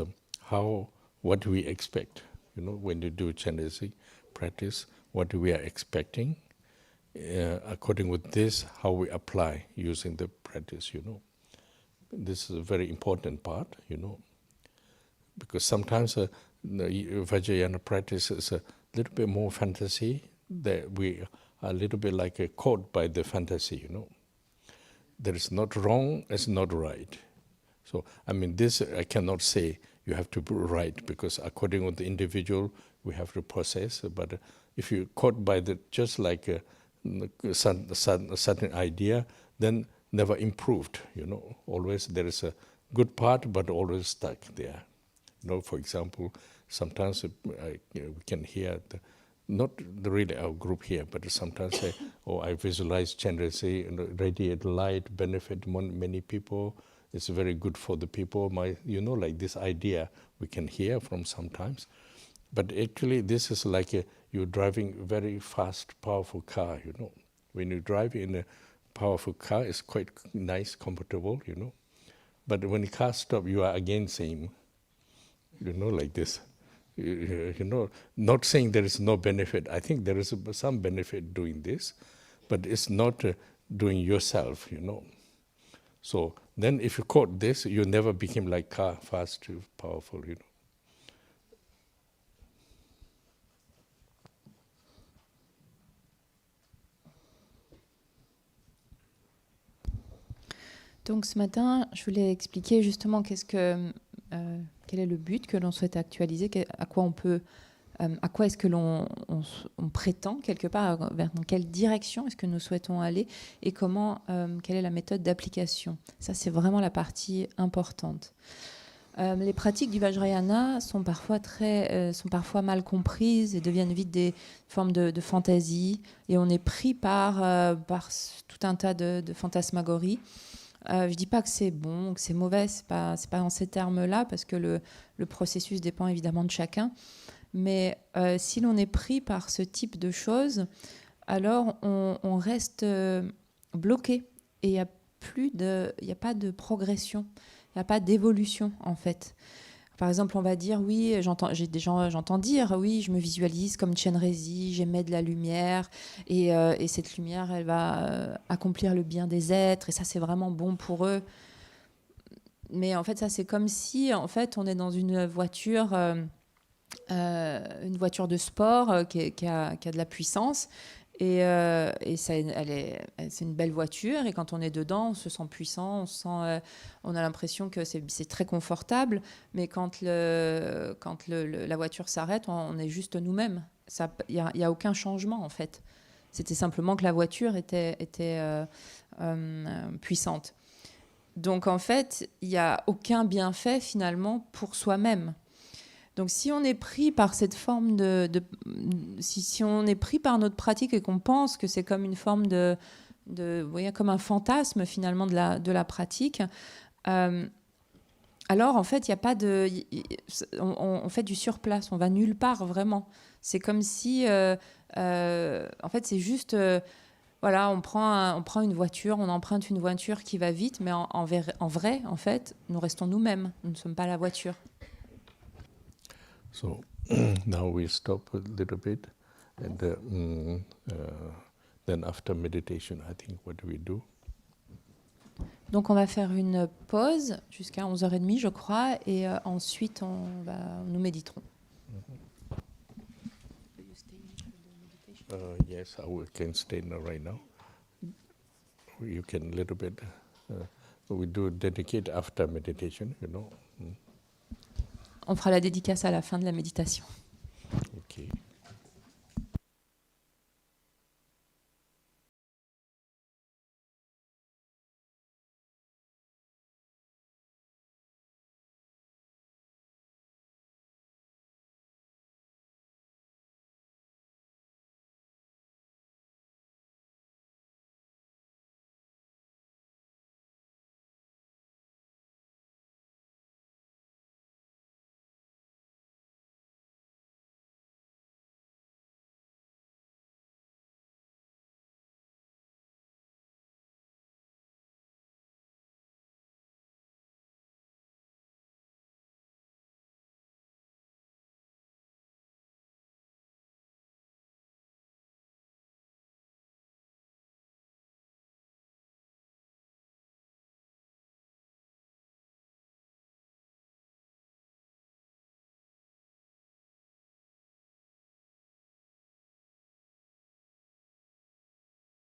[SPEAKER 1] what we expect. When you do Chenrezik practice, what we are expecting. According with this, how we apply using the practice. This is a very important part. Because sometimes the Vajrayana practice is a little bit more fantasy. That we are a little bit like caught by the fantasy. There is not wrong, it's not right. So, this I cannot say you have to be right, because according to the individual, we have to process. But if you're caught by just like a certain idea, then never improved. Always there is a good part, but always stuck there. For example, sometimes we can hear not really our group here, but sometimes say, I visualize Chenrezik, radiate light, benefit many people. It's very good for the people. Like this idea we can hear from sometimes. But actually, this is like you're driving a very fast, powerful car, When you drive in a powerful car, it's quite nice, comfortable, But when the car stops, you are again same, like this. Not saying there is no benefit. I think there is some benefit doing this, but it's not doing yourself, So then if you caught this, you never became like car, fast, powerful,
[SPEAKER 2] Donc ce matin, je voulais expliquer justement quel est le but que l'on souhaite actualiser, à quoi est-ce que l'on prétend quelque part, dans quelle direction est-ce que nous souhaitons aller et quelle est la méthode d'application. Ça, c'est vraiment la partie importante. Les pratiques du Vajrayana sont parfois mal comprises et deviennent vite des formes de fantaisie, et on est pris par tout un tas de fantasmagories. Je ne dis pas que c'est bon, que c'est mauvais, c'est pas dans ces termes-là, parce que le processus dépend évidemment de chacun. Mais si l'on est pris par ce type de choses, alors on reste bloqué et il n'y a pas de progression, il n'y a pas d'évolution en fait. Par exemple, on va dire, oui, j'entends dire, oui, je me visualise comme Chenrezik, j'émets de la lumière, et cette lumière, elle va accomplir le bien des êtres, et ça, c'est vraiment bon pour eux. Mais en fait, ça, c'est comme si, en fait, on est dans une voiture de sport qui a de la puissance, et c'est une belle voiture, et quand on est dedans, on se sent puissant, on a l'impression que c'est très confortable, mais quand la voiture s'arrête, on est juste nous-mêmes. Il n'y a aucun changement en fait. C'était simplement que la voiture était puissante. Donc en fait, il n'y a aucun bienfait finalement pour soi-même. Donc si on est pris par cette forme si on est pris par notre pratique et qu'on pense que c'est comme une forme vous voyez, comme un fantasme finalement de la pratique, alors en fait il y a pas on fait du surplace, on va nulle part vraiment. C'est comme si en fait c'est juste voilà, on prend une voiture, on emprunte une voiture qui va vite, mais en vrai en fait nous restons nous-mêmes, nous ne sommes pas la voiture.
[SPEAKER 1] So now we stop a little bit, and then after meditation, I think what do we do?
[SPEAKER 2] Donc on va faire une pause jusqu'à 11h30, je crois, et ensuite nous méditerons.
[SPEAKER 1] Yes, I can stay right now. You can a little bit. We do dedicate after meditation, you know.
[SPEAKER 2] On fera la dédicace à la fin de la méditation.